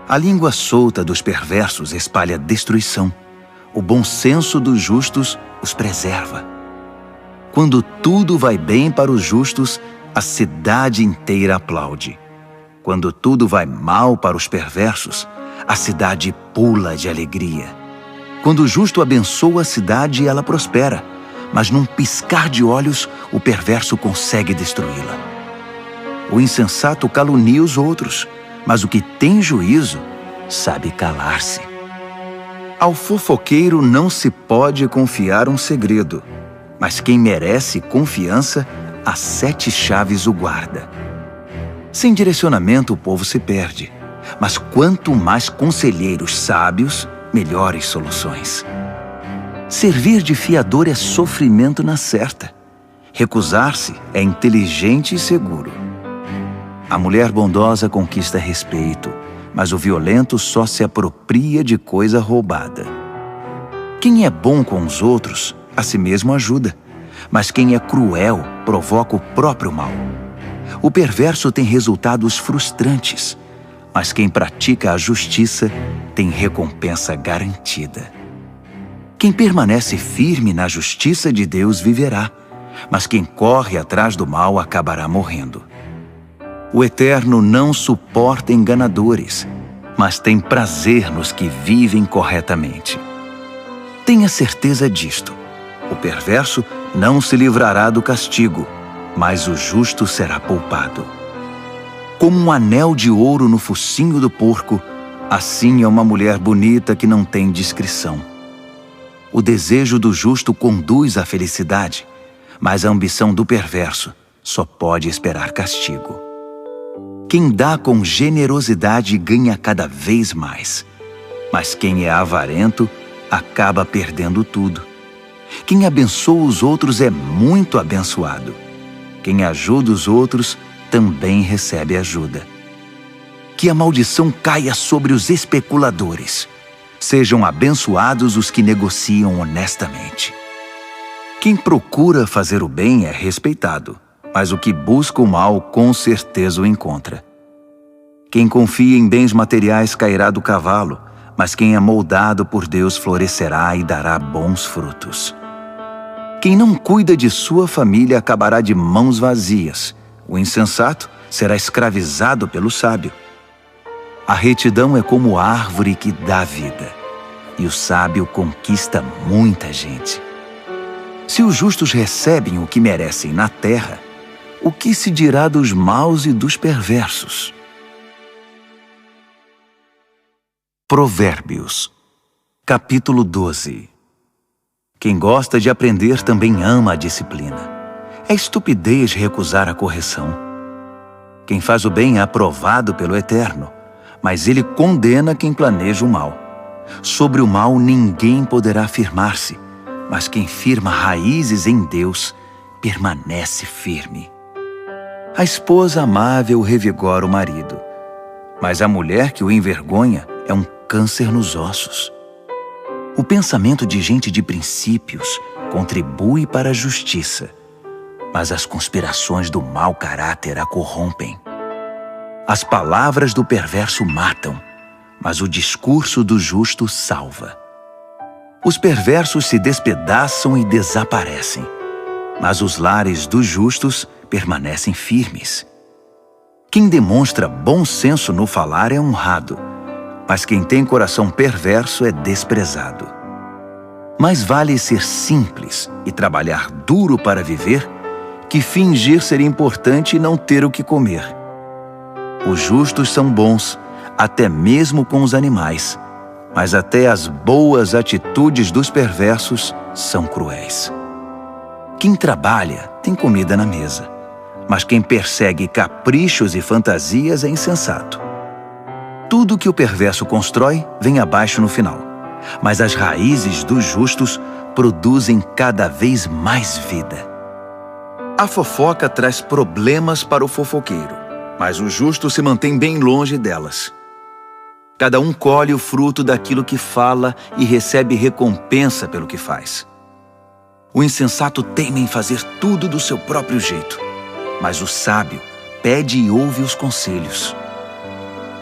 A língua solta dos perversos espalha destruição. O bom senso dos justos os preserva. Quando tudo vai bem para os justos, a cidade inteira aplaude. Quando tudo vai mal para os perversos, a cidade pula de alegria. Quando o justo abençoa a cidade, ela prospera, mas num piscar de olhos, o perverso consegue destruí-la. O insensato calunia os outros, mas o que tem juízo sabe calar-se. Ao fofoqueiro não se pode confiar um segredo, mas quem merece confiança, as 7 chaves o guarda. Sem direcionamento o povo se perde, mas quanto mais conselheiros sábios, melhores soluções. Servir de fiador é sofrimento na certa. Recusar-se é inteligente e seguro. A mulher bondosa conquista respeito, mas o violento só se apropria de coisa roubada. Quem é bom com os outros, a si mesmo ajuda, mas quem é cruel provoca o próprio mal. O perverso tem resultados frustrantes, mas quem pratica a justiça tem recompensa garantida. Quem permanece firme na justiça de Deus viverá, mas quem corre atrás do mal acabará morrendo. O Eterno não suporta enganadores, mas tem prazer nos que vivem corretamente. Tenha certeza disto: o perverso não se livrará do castigo, mas o justo será poupado. Como um anel de ouro no focinho do porco, assim é uma mulher bonita que não tem discrição. O desejo do justo conduz à felicidade, mas a ambição do perverso só pode esperar castigo. Quem dá com generosidade ganha cada vez mais, mas quem é avarento acaba perdendo tudo. Quem abençoa os outros é muito abençoado. Quem ajuda os outros também recebe ajuda. Que a maldição caia sobre os especuladores. Sejam abençoados os que negociam honestamente. Quem procura fazer o bem é respeitado, mas o que busca o mal com certeza o encontra. Quem confia em bens materiais cairá do cavalo, mas quem é moldado por Deus florescerá e dará bons frutos. Quem não cuida de sua família acabará de mãos vazias. O insensato será escravizado pelo sábio. A retidão é como árvore que dá vida, e o sábio conquista muita gente. Se os justos recebem o que merecem na terra, o que se dirá dos maus e dos perversos? Provérbios, capítulo 12. Quem gosta de aprender também ama a disciplina. É estupidez recusar a correção. Quem faz o bem é aprovado pelo Eterno, mas ele condena quem planeja o mal. Sobre o mal ninguém poderá firmar-se, mas quem firma raízes em Deus permanece firme. A esposa amável revigora o marido, mas a mulher que o envergonha é um câncer nos ossos. O pensamento de gente de princípios contribui para a justiça, mas as conspirações do mau caráter a corrompem. As palavras do perverso matam, mas o discurso do justo salva. Os perversos se despedaçam e desaparecem, mas os lares dos justos permanecem firmes. Quem demonstra bom senso no falar é honrado, mas quem tem coração perverso é desprezado. Mais vale ser simples e trabalhar duro para viver que fingir ser importante e não ter o que comer. Os justos são bons, até mesmo com os animais, mas até as boas atitudes dos perversos são cruéis. Quem trabalha tem comida na mesa, mas quem persegue caprichos e fantasias é insensato. Tudo que o perverso constrói vem abaixo no final, mas as raízes dos justos produzem cada vez mais vida. A fofoca traz problemas para o fofoqueiro, mas o justo se mantém bem longe delas. Cada um colhe o fruto daquilo que fala e recebe recompensa pelo que faz. O insensato teima em fazer tudo do seu próprio jeito, mas o sábio pede e ouve os conselhos.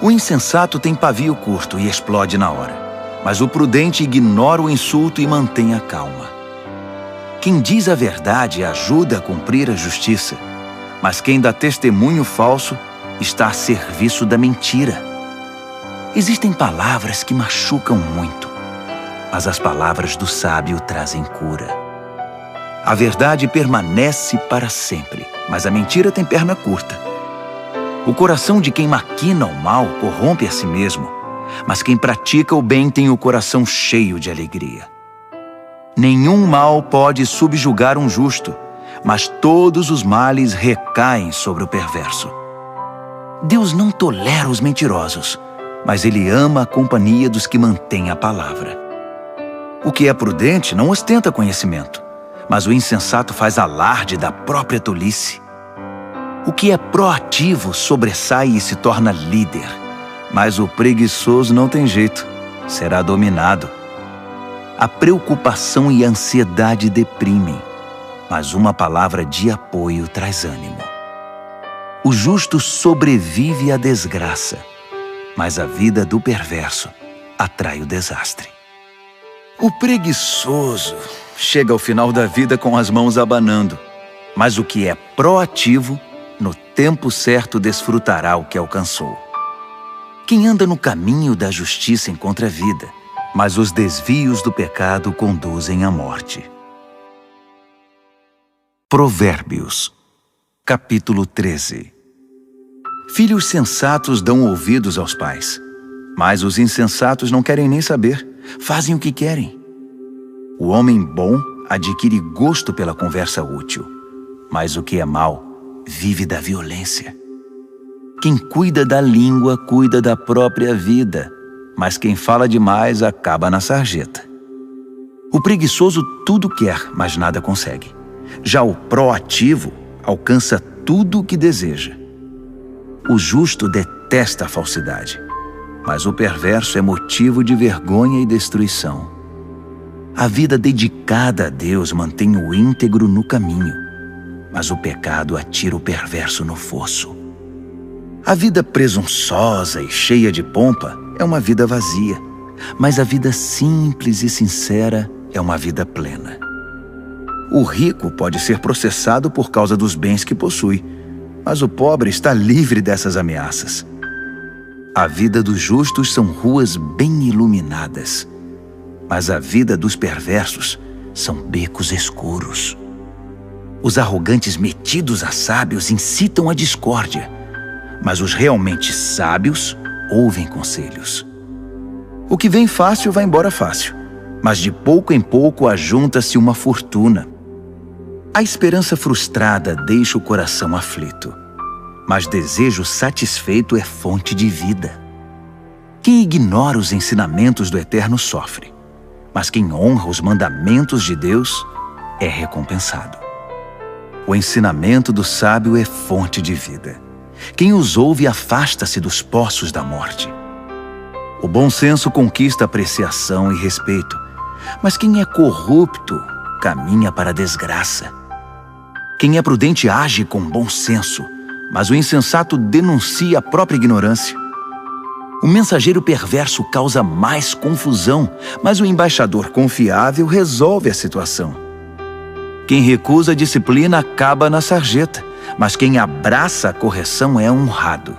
O insensato tem pavio curto e explode na hora, mas o prudente ignora o insulto e mantém a calma. Quem diz a verdade ajuda a cumprir a justiça, mas quem dá testemunho falso está a serviço da mentira. Existem palavras que machucam muito, mas as palavras do sábio trazem cura. A verdade permanece para sempre, mas a mentira tem perna curta. O coração de quem maquina o mal corrompe a si mesmo, mas quem pratica o bem tem o coração cheio de alegria. Nenhum mal pode subjugar um justo, mas todos os males recaem sobre o perverso. Deus não tolera os mentirosos, mas Ele ama a companhia dos que mantêm a palavra. O que é prudente não ostenta conhecimento, mas o insensato faz alarde da própria tolice. O que é proativo sobressai e se torna líder, mas o preguiçoso não tem jeito, será dominado. A preocupação e a ansiedade deprimem, mas uma palavra de apoio traz ânimo. O justo sobrevive à desgraça, mas a vida do perverso atrai o desastre. O preguiçoso chega ao final da vida com as mãos abanando, mas o que é proativo, no tempo certo desfrutará o que alcançou. Quem anda no caminho da justiça encontra vida, mas os desvios do pecado conduzem à morte. Provérbios, capítulo 13. Filhos sensatos dão ouvidos aos pais, mas os insensatos não querem nem saber, fazem o que querem. O homem bom adquire gosto pela conversa útil, mas o que é mau vive da violência. Quem cuida da língua cuida da própria vida, mas quem fala demais acaba na sarjeta. O preguiçoso tudo quer, mas nada consegue. Já o proativo alcança tudo o que deseja. O justo detesta a falsidade, mas o perverso é motivo de vergonha e destruição. A vida dedicada a Deus mantém o íntegro no caminho, mas o pecado atira o perverso no fosso. A vida presunçosa e cheia de pompa é uma vida vazia, mas a vida simples e sincera é uma vida plena. O rico pode ser processado por causa dos bens que possui, mas o pobre está livre dessas ameaças. A vida dos justos são ruas bem iluminadas, mas a vida dos perversos são becos escuros. Os arrogantes metidos a sábios incitam a discórdia, mas os realmente sábios ouvem conselhos. O que vem fácil vai embora fácil, mas de pouco em pouco ajunta-se uma fortuna. A esperança frustrada deixa o coração aflito, mas desejo satisfeito é fonte de vida. Quem ignora os ensinamentos do Eterno sofre, mas quem honra os mandamentos de Deus é recompensado. O ensinamento do sábio é fonte de vida. Quem os ouve afasta-se dos poços da morte. O bom senso conquista apreciação e respeito, mas quem é corrupto caminha para a desgraça. Quem é prudente age com bom senso, mas o insensato denuncia a própria ignorância. O mensageiro perverso causa mais confusão, mas o embaixador confiável resolve a situação. Quem recusa a disciplina acaba na sarjeta, mas quem abraça a correção é honrado.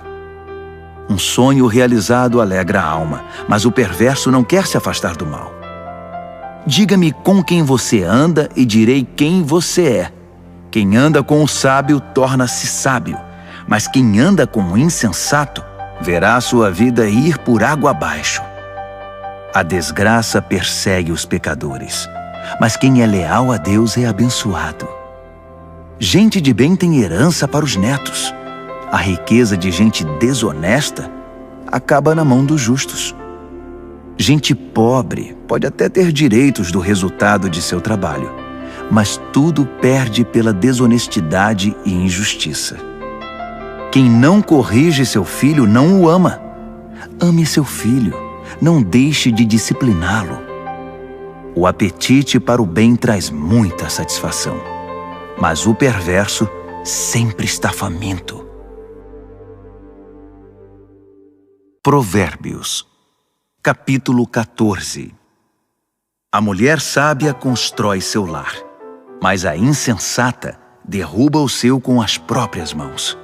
Um sonho realizado alegra a alma, mas o perverso não quer se afastar do mal. Diga-me com quem você anda e direi quem você é. Quem anda com o sábio torna-se sábio, mas quem anda com o insensato verá sua vida ir por água abaixo. A desgraça persegue os pecadores, mas quem é leal a Deus é abençoado. Gente de bem tem herança para os netos. A riqueza de gente desonesta acaba na mão dos justos. Gente pobre pode até ter direitos do resultado de seu trabalho, mas tudo perde pela desonestidade e injustiça. Quem não corrige seu filho não o ama. Ame seu filho, não deixe de discipliná-lo. O apetite para o bem traz muita satisfação, mas o perverso sempre está faminto. Provérbios, capítulo 14. A mulher sábia constrói seu lar, mas a insensata derruba o seu com as próprias mãos.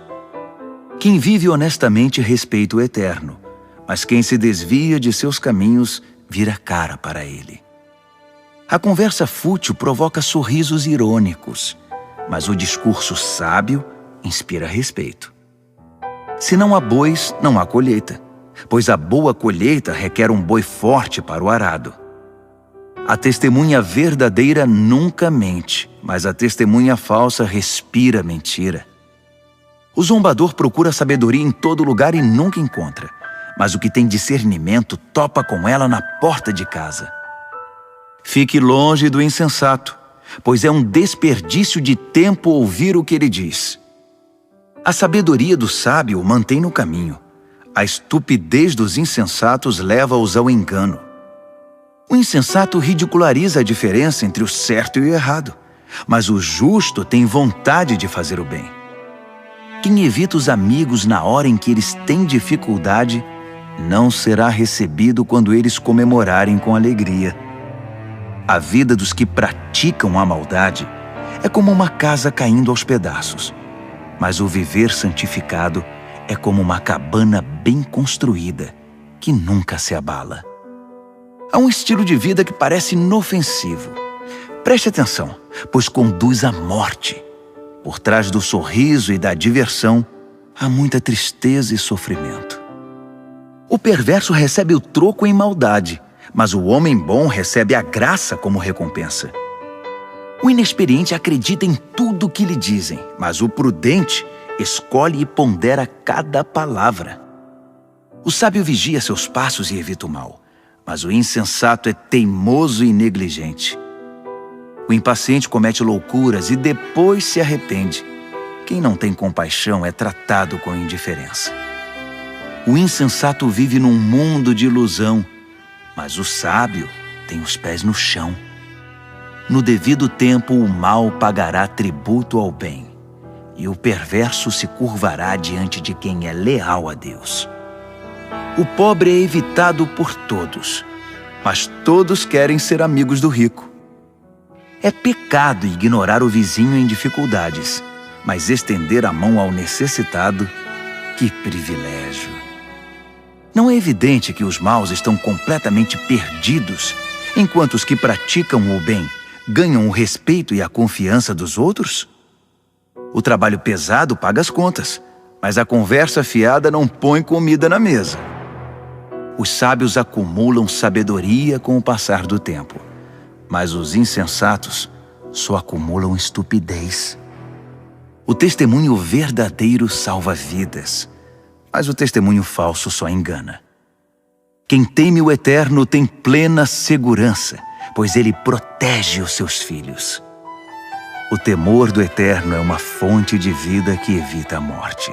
Quem vive honestamente respeita o Eterno, mas quem se desvia de seus caminhos vira cara para ele. A conversa fútil provoca sorrisos irônicos, mas o discurso sábio inspira respeito. Se não há bois, não há colheita, pois a boa colheita requer um boi forte para o arado. A testemunha verdadeira nunca mente, mas a testemunha falsa respira mentira. O zombador procura sabedoria em todo lugar e nunca encontra, mas o que tem discernimento topa com ela na porta de casa. Fique longe do insensato, pois é um desperdício de tempo ouvir o que ele diz. A sabedoria do sábio o mantém no caminho. A estupidez dos insensatos leva-os ao engano. O insensato ridiculariza a diferença entre o certo e o errado, mas o justo tem vontade de fazer o bem. Quem evita os amigos na hora em que eles têm dificuldade, não será recebido quando eles comemorarem com alegria. A vida dos que praticam a maldade é como uma casa caindo aos pedaços, mas o viver santificado é como uma cabana bem construída, que nunca se abala. Há um estilo de vida que parece inofensivo. Preste atenção, pois conduz à morte. Por trás do sorriso e da diversão, há muita tristeza e sofrimento. O perverso recebe o troco em maldade, mas o homem bom recebe a graça como recompensa. O inexperiente acredita em tudo o que lhe dizem, mas o prudente escolhe e pondera cada palavra. O sábio vigia seus passos e evita o mal, mas o insensato é teimoso e negligente. O impaciente comete loucuras e depois se arrepende. Quem não tem compaixão é tratado com indiferença. O insensato vive num mundo de ilusão, mas o sábio tem os pés no chão. No devido tempo, o mal pagará tributo ao bem, e o perverso se curvará diante de quem é leal a Deus. O pobre é evitado por todos, mas todos querem ser amigos do rico. É pecado ignorar o vizinho em dificuldades, mas estender a mão ao necessitado, que privilégio! Não é evidente que os maus estão completamente perdidos, enquanto os que praticam o bem ganham o respeito e a confiança dos outros? O trabalho pesado paga as contas, mas a conversa fiada não põe comida na mesa. Os sábios acumulam sabedoria com o passar do tempo, mas os insensatos só acumulam estupidez. O testemunho verdadeiro salva vidas, mas o testemunho falso só engana. Quem teme o Eterno tem plena segurança, pois ele protege os seus filhos. O temor do Eterno é uma fonte de vida que evita a morte,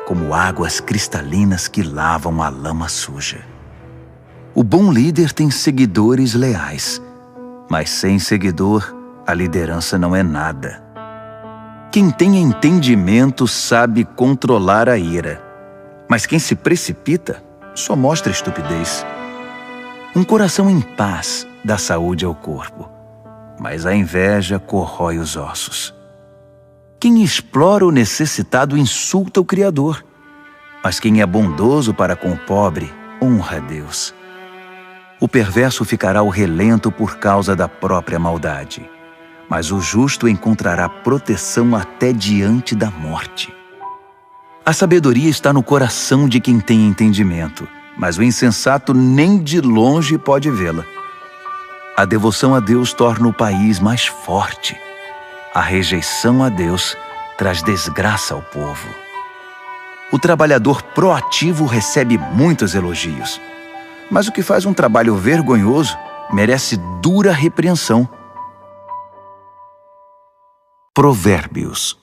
como águas cristalinas que lavam a lama suja. O bom líder tem seguidores leais, mas sem seguidor, a liderança não é nada. Quem tem entendimento sabe controlar a ira, mas quem se precipita só mostra estupidez. Um coração em paz dá saúde ao corpo, mas a inveja corrói os ossos. Quem explora o necessitado insulta o Criador, mas quem é bondoso para com o pobre honra a Deus. O perverso ficará ao relento por causa da própria maldade, mas o justo encontrará proteção até diante da morte. A sabedoria está no coração de quem tem entendimento, mas o insensato nem de longe pode vê-la. A devoção a Deus torna o país mais forte. A rejeição a Deus traz desgraça ao povo. O trabalhador proativo recebe muitos elogios, mas o que faz um trabalho vergonhoso merece dura repreensão. Provérbios,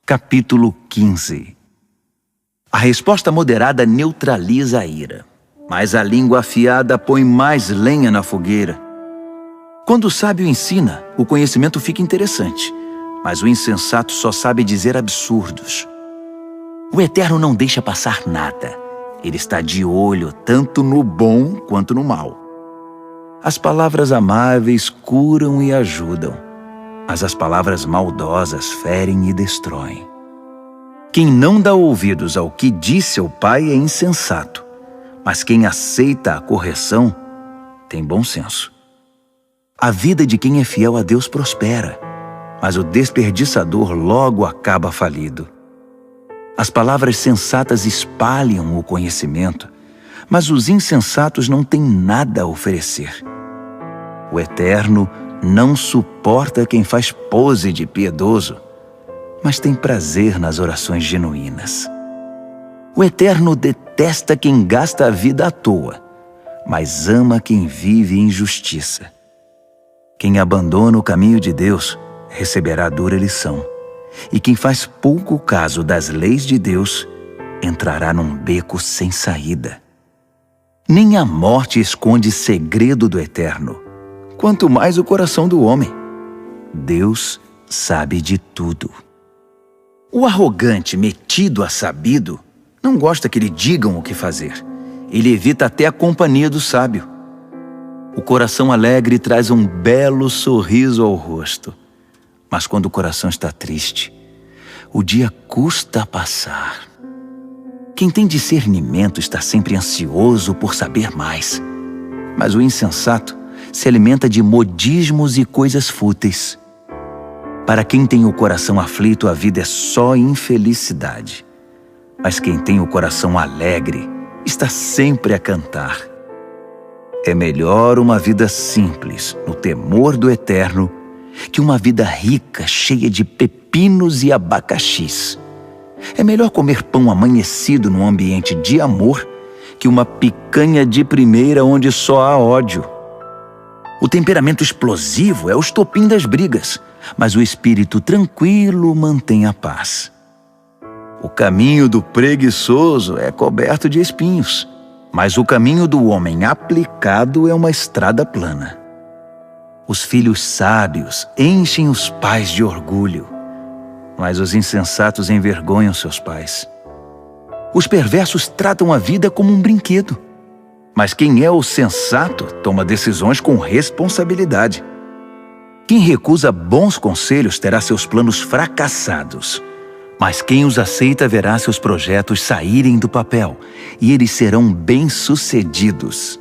capítulo 15. A resposta moderada neutraliza a ira, mas a língua afiada põe mais lenha na fogueira. Quando o sábio ensina, o conhecimento fica interessante, mas o insensato só sabe dizer absurdos. O Eterno não deixa passar nada. Ele está de olho tanto no bom quanto no mal. As palavras amáveis curam e ajudam, mas as palavras maldosas ferem e destroem. Quem não dá ouvidos ao que diz seu pai é insensato, mas quem aceita a correção tem bom senso. A vida de quem é fiel a Deus prospera, mas o desperdiçador logo acaba falido. As palavras sensatas espalham o conhecimento, mas os insensatos não têm nada a oferecer. O Eterno não suporta quem faz pose de piedoso, mas tem prazer nas orações genuínas. O Eterno detesta quem gasta a vida à toa, mas ama quem vive em justiça. Quem abandona o caminho de Deus receberá dura lição, e quem faz pouco caso das leis de Deus entrará num beco sem saída. Nem a morte esconde segredo do Eterno, quanto mais o coração do homem. Deus sabe de tudo. O arrogante, metido a sabido, não gosta que lhe digam o que fazer. Ele evita até a companhia do sábio. O coração alegre traz um belo sorriso ao rosto, mas quando o coração está triste, o dia custa a passar. Quem tem discernimento está sempre ansioso por saber mais, mas o insensato se alimenta de modismos e coisas fúteis. Para quem tem o coração aflito, a vida é só infelicidade, mas quem tem o coração alegre está sempre a cantar. É melhor uma vida simples, no temor do Eterno, que uma vida rica, cheia de pepinos e abacaxis. É melhor comer pão amanhecido num ambiente de amor que uma picanha de primeira onde só há ódio. O temperamento explosivo é o estopim das brigas, mas o espírito tranquilo mantém a paz. O caminho do preguiçoso é coberto de espinhos, mas o caminho do homem aplicado é uma estrada plana. Os filhos sábios enchem os pais de orgulho, mas os insensatos envergonham seus pais. Os perversos tratam a vida como um brinquedo, mas quem é o sensato toma decisões com responsabilidade. Quem recusa bons conselhos terá seus planos fracassados, mas quem os aceita verá seus projetos saírem do papel e eles serão bem-sucedidos.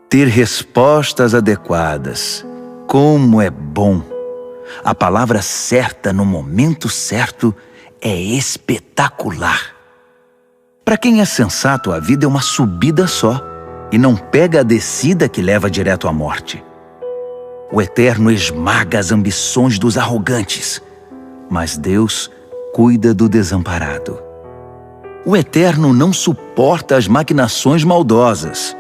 Ter respostas adequadas, como é bom! A palavra certa no momento certo é espetacular. Para quem é sensato, a vida é uma subida só e não pega a descida que leva direto à morte. O Eterno esmaga as ambições dos arrogantes, mas Deus cuida do desamparado. O Eterno não suporta as maquinações maldosas,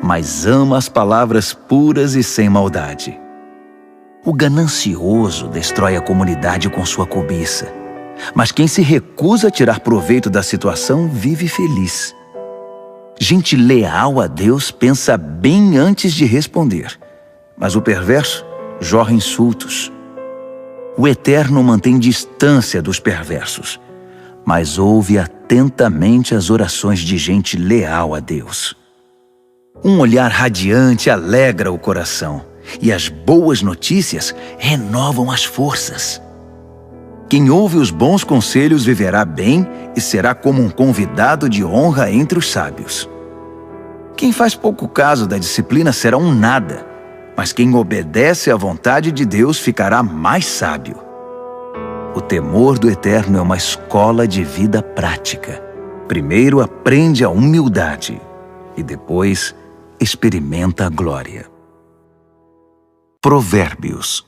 mas ama as palavras puras e sem maldade. O ganancioso destrói a comunidade com sua cobiça, mas quem se recusa a tirar proveito da situação vive feliz. Gente leal a Deus pensa bem antes de responder, mas o perverso jorra insultos. O Eterno mantém distância dos perversos, mas ouve atentamente as orações de gente leal a Deus. Um olhar radiante alegra o coração, e as boas notícias renovam as forças. Quem ouve os bons conselhos viverá bem e será como um convidado de honra entre os sábios. Quem faz pouco caso da disciplina será um nada, mas quem obedece à vontade de Deus ficará mais sábio. O temor do Eterno é uma escola de vida prática. Primeiro aprende a humildade e depois experimenta a glória. Provérbios,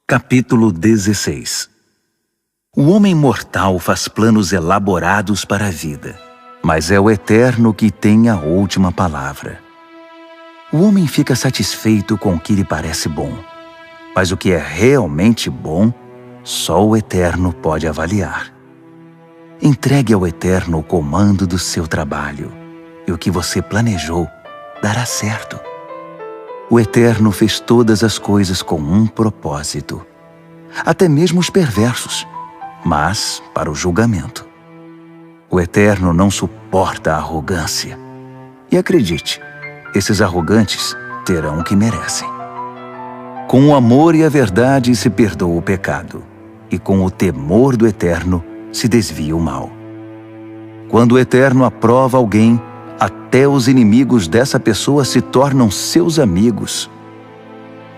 capítulo 16. O homem mortal faz planos elaborados para a vida, mas é o Eterno que tem a última palavra. O homem fica satisfeito com o que lhe parece bom, mas o que é realmente bom, só o Eterno pode avaliar. Entregue ao Eterno o comando do seu trabalho, e o que você planejou dará certo. O Eterno fez todas as coisas com um propósito, até mesmo os perversos, mas para o julgamento. O Eterno não suporta a arrogância. E acredite, esses arrogantes terão o que merecem. Com o amor e a verdade se perdoa o pecado, e com o temor do Eterno se desvia o mal. Quando o Eterno aprova alguém, até os inimigos dessa pessoa se tornam seus amigos.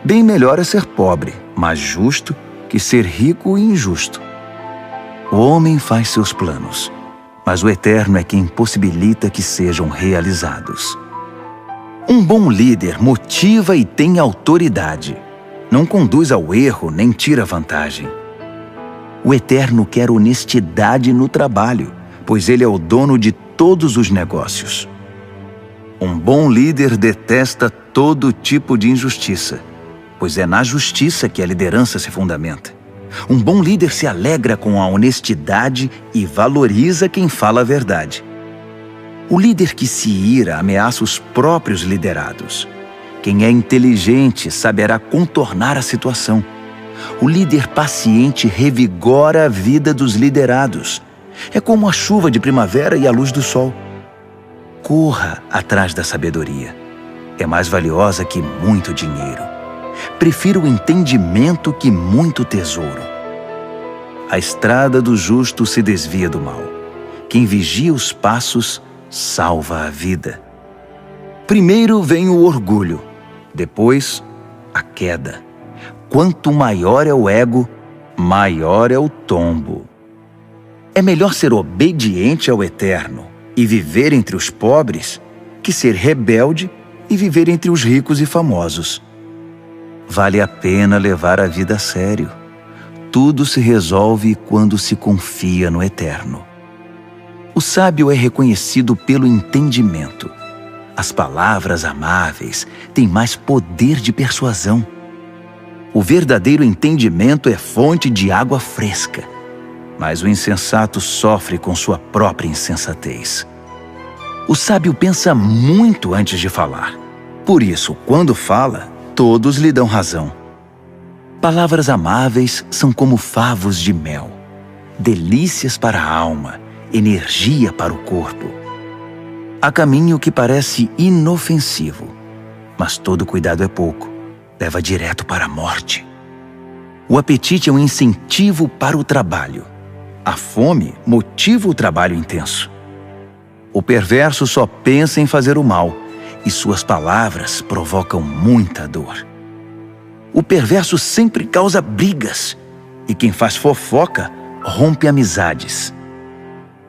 Bem melhor é ser pobre, mas justo, que ser rico e injusto. O homem faz seus planos, mas o Eterno é quem possibilita que sejam realizados. Um bom líder motiva e tem autoridade. Não conduz ao erro nem tira vantagem. O Eterno quer honestidade no trabalho, pois Ele é o dono de todos os negócios. Um bom líder detesta todo tipo de injustiça, pois é na justiça que a liderança se fundamenta. Um bom líder se alegra com a honestidade e valoriza quem fala a verdade. O líder que se ira ameaça os próprios liderados. Quem é inteligente saberá contornar a situação. O líder paciente revigora a vida dos liderados. É como a chuva de primavera e a luz do sol. Corra atrás da sabedoria. É mais valiosa que muito dinheiro. Prefiro o entendimento que muito tesouro. A estrada do justo se desvia do mal. Quem vigia os passos salva a vida. Primeiro vem o orgulho, depois a queda. Quanto maior é o ego, maior é o tombo. É melhor ser obediente ao Eterno e viver entre os pobres que ser rebelde e viver entre os ricos e famosos. Vale a pena levar a vida a sério. Tudo se resolve quando se confia no Eterno. O sábio é reconhecido pelo entendimento. As palavras amáveis têm mais poder de persuasão. O verdadeiro entendimento é fonte de água fresca. mas o insensato sofre com sua própria insensatez. O sábio pensa muito antes de falar. Por isso, quando fala, todos lhe dão razão. Palavras amáveis são como favos de mel, delícias para a alma, energia para o corpo. Há caminho que parece inofensivo, mas todo cuidado é pouco, leva direto para a morte. O apetite é um incentivo para o trabalho. A fome motiva o trabalho intenso. O perverso só pensa em fazer o mal, e suas palavras provocam muita dor. O perverso sempre causa brigas, e quem faz fofoca rompe amizades.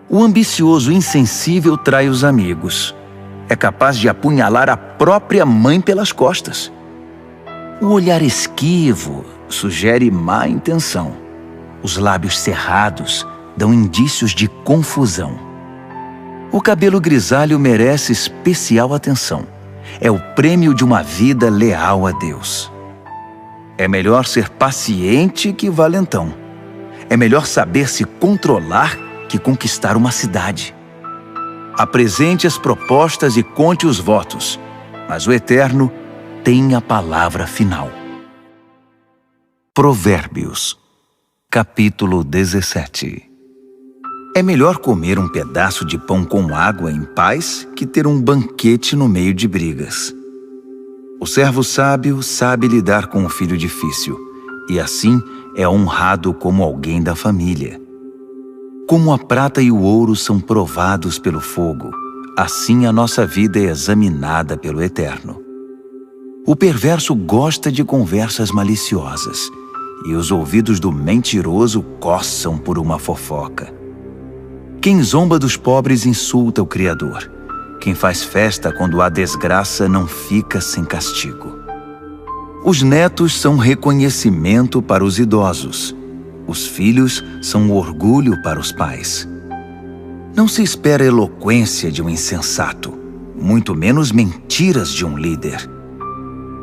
O ambicioso insensível trai os amigos. É capaz de apunhalar a própria mãe pelas costas. O olhar esquivo sugere má intenção. Os lábios cerrados dão indícios de confusão. O cabelo grisalho merece especial atenção. É o prêmio de uma vida leal a Deus. É melhor ser paciente que valentão. É melhor saber se controlar que conquistar uma cidade. Apresente as propostas e conte os votos, mas o Eterno tem a palavra final. Provérbios, capítulo 17. É melhor comer um pedaço de pão com água em paz que ter um banquete no meio de brigas. O servo sábio sabe lidar com o filho difícil, e assim é honrado como alguém da família. Como a prata e o ouro são provados pelo fogo, assim a nossa vida é examinada pelo Eterno. O perverso gosta de conversas maliciosas, e os ouvidos do mentiroso coçam por uma fofoca. Quem zomba dos pobres insulta o Criador. Quem faz festa quando há desgraça não fica sem castigo. Os netos são reconhecimento para os idosos. Os filhos são orgulho para os pais. Não se espera eloquência de um insensato, muito menos mentiras de um líder.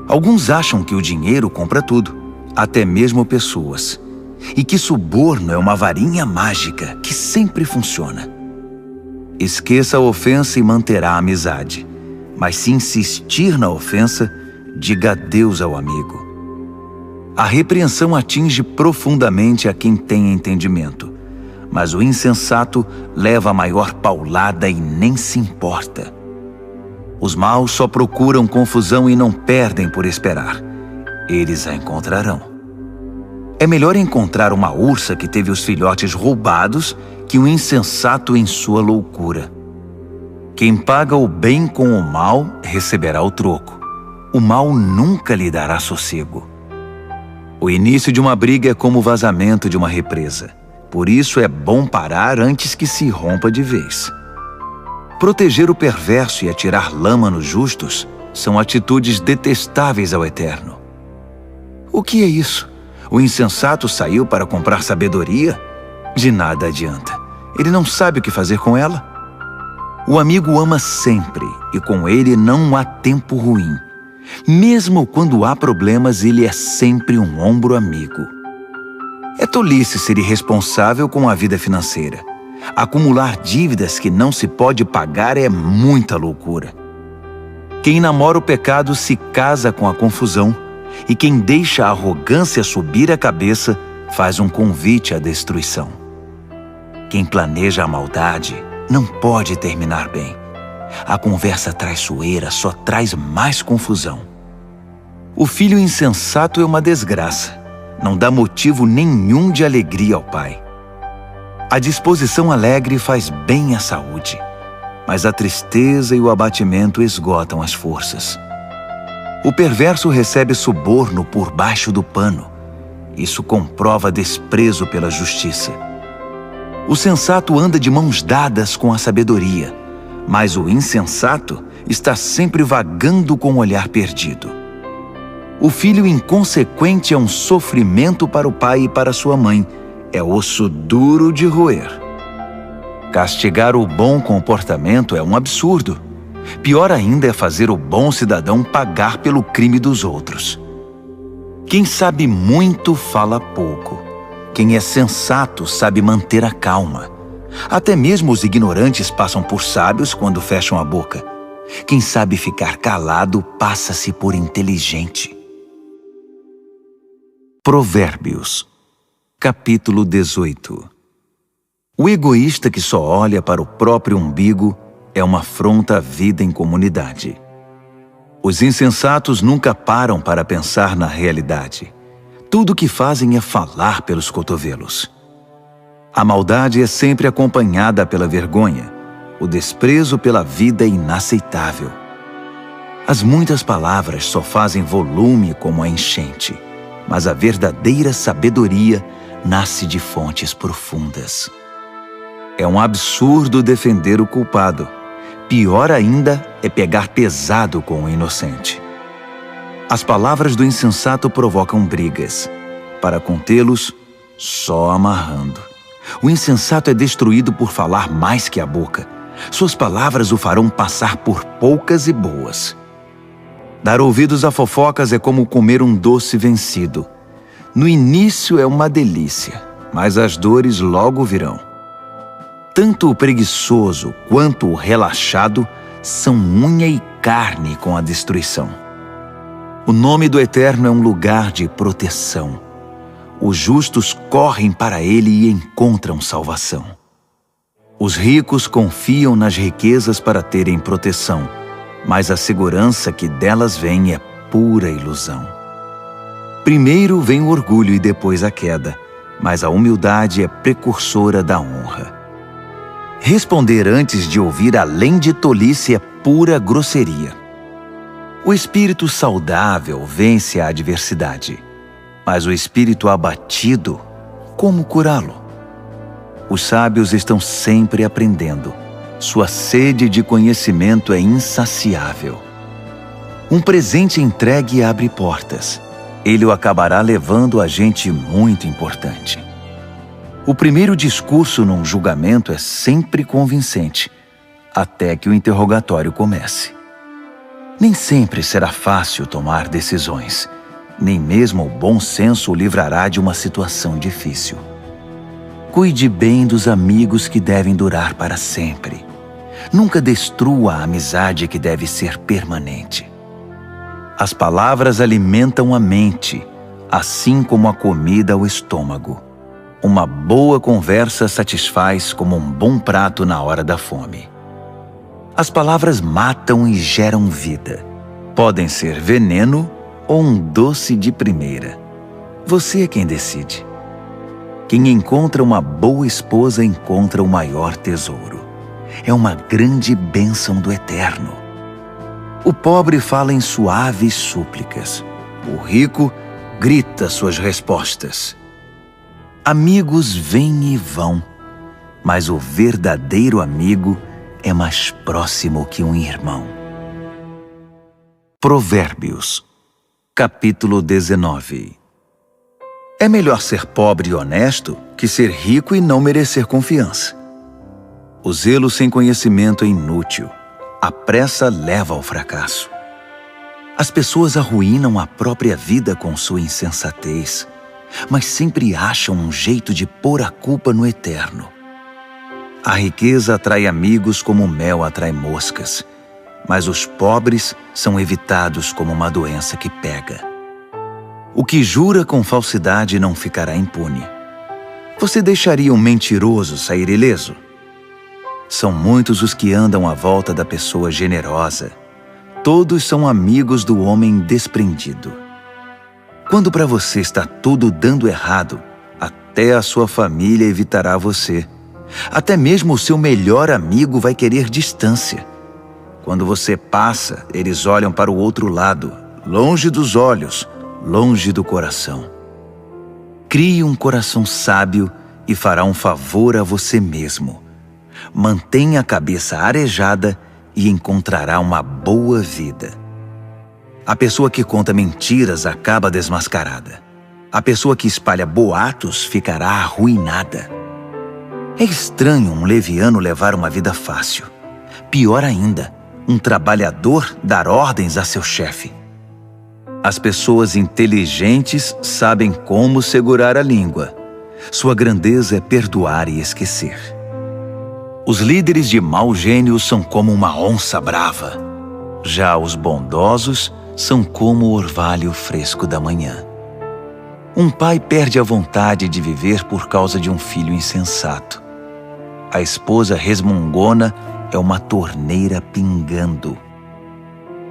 Alguns acham que o dinheiro compra tudo, até mesmo pessoas, e que suborno é uma varinha mágica que sempre funciona. Esqueça a ofensa e manterá a amizade, mas se insistir na ofensa, diga adeus ao amigo. A repreensão atinge profundamente a quem tem entendimento, mas o insensato leva a maior paulada e nem se importa. Os maus só procuram confusão e não perdem por esperar. Eles a encontrarão. É melhor encontrar uma ursa que teve os filhotes roubados que um insensato em sua loucura. Quem paga o bem com o mal receberá o troco. O mal nunca lhe dará sossego. O início de uma briga é como o vazamento de uma represa. Por isso é bom parar antes que se rompa de vez. Proteger o perverso e atirar lama nos justos são atitudes detestáveis ao Eterno. O que é isso? O insensato saiu para comprar sabedoria? De nada adianta. Ele não sabe o que fazer com ela. O amigo ama sempre, e com ele não há tempo ruim. Mesmo quando há problemas, ele é sempre um ombro amigo. É tolice ser irresponsável com a vida financeira. Acumular dívidas que não se pode pagar é muita loucura. Quem namora o pecado se casa com a confusão, e quem deixa a arrogância subir a cabeça faz um convite à destruição. Quem planeja a maldade não pode terminar bem. A conversa traiçoeira só traz mais confusão. O filho insensato é uma desgraça. Não dá motivo nenhum de alegria ao pai. A disposição alegre faz bem à saúde, mas a tristeza e o abatimento esgotam as forças. O perverso recebe suborno por baixo do pano. Isso comprova desprezo pela justiça. O sensato anda de mãos dadas com a sabedoria, mas o insensato está sempre vagando com o olhar perdido. O filho inconsequente é um sofrimento para o pai e para sua mãe, é osso duro de roer. Castigar o bom comportamento é um absurdo. Pior ainda é fazer o bom cidadão pagar pelo crime dos outros. Quem sabe muito fala pouco. Quem é sensato sabe manter a calma. Até mesmo os ignorantes passam por sábios quando fecham a boca. Quem sabe ficar calado passa-se por inteligente. Provérbios, capítulo 18. O egoísta que só olha para o próprio umbigo é uma afronta à vida em comunidade. Os insensatos nunca param para pensar na realidade. Tudo o que fazem é falar pelos cotovelos. A maldade é sempre acompanhada pela vergonha. O desprezo pela vida é inaceitável. As muitas palavras só fazem volume como a enchente, mas a verdadeira sabedoria nasce de fontes profundas. É um absurdo defender o culpado. Pior ainda é pegar pesado com o inocente. As palavras do insensato provocam brigas. Para contê-los, só amarrando. O insensato é destruído por falar mais que a boca. Suas palavras o farão passar por poucas e boas. Dar ouvidos a fofocas é como comer um doce vencido. No início é uma delícia, mas as dores logo virão. Tanto o preguiçoso quanto o relaxado são unha e carne com a destruição. O nome do Eterno é um lugar de proteção. Os justos correm para ele e encontram salvação. Os ricos confiam nas riquezas para terem proteção, mas a segurança que delas vem é pura ilusão. Primeiro vem o orgulho e depois a queda, mas a humildade é precursora da honra. Responder antes de ouvir além de tolice é pura grosseria. O espírito saudável vence a adversidade, mas o espírito abatido, como curá-lo? Os sábios estão sempre aprendendo. Sua sede de conhecimento é insaciável. Um presente entregue abre portas. Ele o acabará levando a gente muito importante. O primeiro discurso num julgamento é sempre convincente, até que o interrogatório comece. Nem sempre será fácil tomar decisões. Nem mesmo o bom senso o livrará de uma situação difícil. Cuide bem dos amigos que devem durar para sempre. Nunca destrua a amizade que deve ser permanente. As palavras alimentam a mente, assim como a comida o estômago. Uma boa conversa satisfaz como um bom prato na hora da fome. As palavras matam e geram vida. Podem ser veneno ou um doce de primeira. Você é quem decide. Quem encontra uma boa esposa encontra o maior tesouro. É uma grande bênção do Eterno. O pobre fala em suaves súplicas. O rico grita suas respostas. Amigos vêm e vão, mas o verdadeiro amigo é mais próximo que um irmão. Provérbios, capítulo 19. É melhor ser pobre e honesto que ser rico e não merecer confiança. O zelo sem conhecimento é inútil. A pressa leva ao fracasso. As pessoas arruinam a própria vida com sua insensatez, mas sempre acham um jeito de pôr a culpa no Eterno. A riqueza atrai amigos como o mel atrai moscas, mas os pobres são evitados como uma doença que pega. O que jura com falsidade não ficará impune. Você deixaria um mentiroso sair ileso? São muitos os que andam à volta da pessoa generosa. Todos são amigos do homem desprendido. Quando para você está tudo dando errado, até a sua família evitará você. Até mesmo o seu melhor amigo vai querer distância. Quando você passa, eles olham para o outro lado, longe dos olhos, longe do coração. Crie um coração sábio e fará um favor a você mesmo. Mantenha a cabeça arejada e encontrará uma boa vida. A pessoa que conta mentiras acaba desmascarada. A pessoa que espalha boatos ficará arruinada. É estranho um leviano levar uma vida fácil. Pior ainda, um trabalhador dar ordens a seu chefe. As pessoas inteligentes sabem como segurar a língua. Sua grandeza é perdoar e esquecer. Os líderes de mau gênio são como uma onça brava. Já os bondosos são como o orvalho fresco da manhã. Um pai perde a vontade de viver por causa de um filho insensato. A esposa resmungona é uma torneira pingando.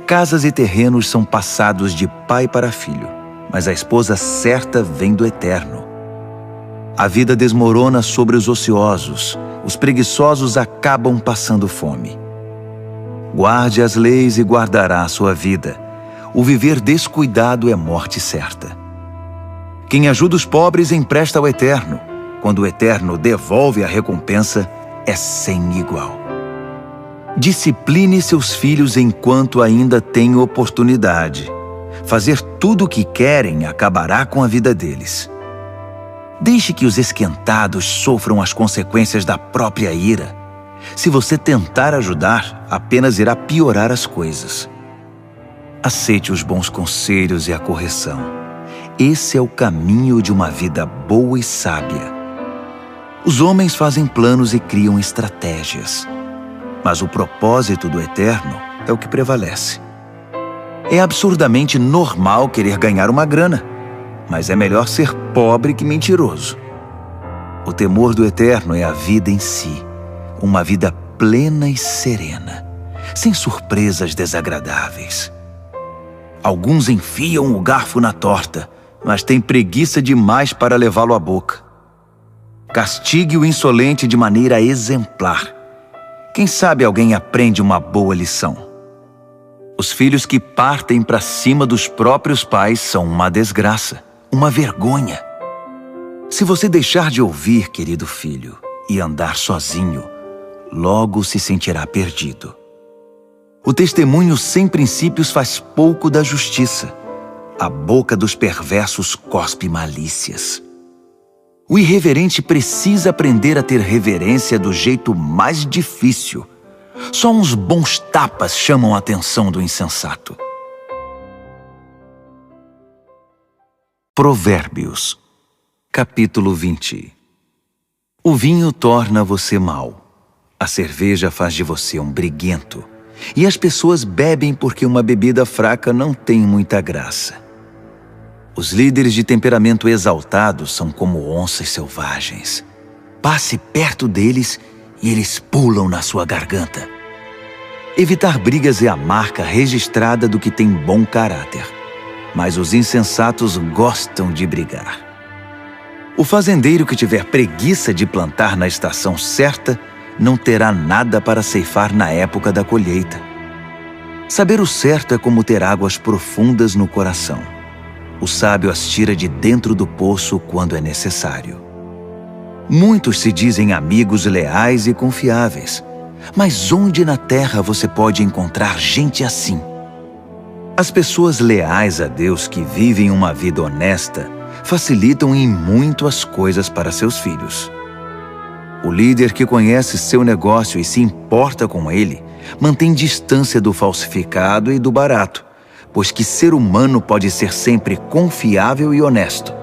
Casas e terrenos são passados de pai para filho, mas a esposa certa vem do Eterno. A vida desmorona sobre os ociosos, os preguiçosos acabam passando fome. Guarde as leis e guardará a sua vida. O viver descuidado é morte certa. Quem ajuda os pobres empresta ao Eterno. Quando o Eterno devolve a recompensa, é sem igual. Discipline seus filhos enquanto ainda tem oportunidade. Fazer tudo o que querem acabará com a vida deles. Deixe que os esquentados sofram as consequências da própria ira. Se você tentar ajudar, apenas irá piorar as coisas. Aceite os bons conselhos e a correção. Esse é o caminho de uma vida boa e sábia. Os homens fazem planos e criam estratégias, mas o propósito do Eterno é o que prevalece. É absurdamente normal querer ganhar uma grana, mas é melhor ser pobre que mentiroso. O temor do Eterno é a vida em si, uma vida plena e serena, sem surpresas desagradáveis. Alguns enfiam o garfo na torta, mas têm preguiça demais para levá-lo à boca. Castigue o insolente de maneira exemplar. Quem sabe alguém aprende uma boa lição. Os filhos que partem para cima dos próprios pais são uma desgraça, uma vergonha. Se você deixar de ouvir, querido filho, e andar sozinho, logo se sentirá perdido. O testemunho sem princípios faz pouco da justiça. A boca dos perversos cospe malícias. O irreverente precisa aprender a ter reverência do jeito mais difícil. Só uns bons tapas chamam a atenção do insensato. Provérbios, capítulo 20. O vinho torna você mau. A cerveja faz de você um briguento. E as pessoas bebem porque uma bebida fraca não tem muita graça. Os líderes de temperamento exaltado são como onças selvagens. Passe perto deles e eles pulam na sua garganta. Evitar brigas é a marca registrada do que tem bom caráter. Mas os insensatos gostam de brigar. O fazendeiro que tiver preguiça de plantar na estação certa não terá nada para ceifar na época da colheita. Saber o certo é como ter águas profundas no coração. O sábio as tira de dentro do poço quando é necessário. Muitos se dizem amigos leais e confiáveis, mas onde na terra você pode encontrar gente assim? As pessoas leais a Deus que vivem uma vida honesta facilitam em muito as coisas para seus filhos. O líder que conhece seu negócio e se importa com ele mantém distância do falsificado e do barato, pois que ser humano pode ser sempre confiável e honesto.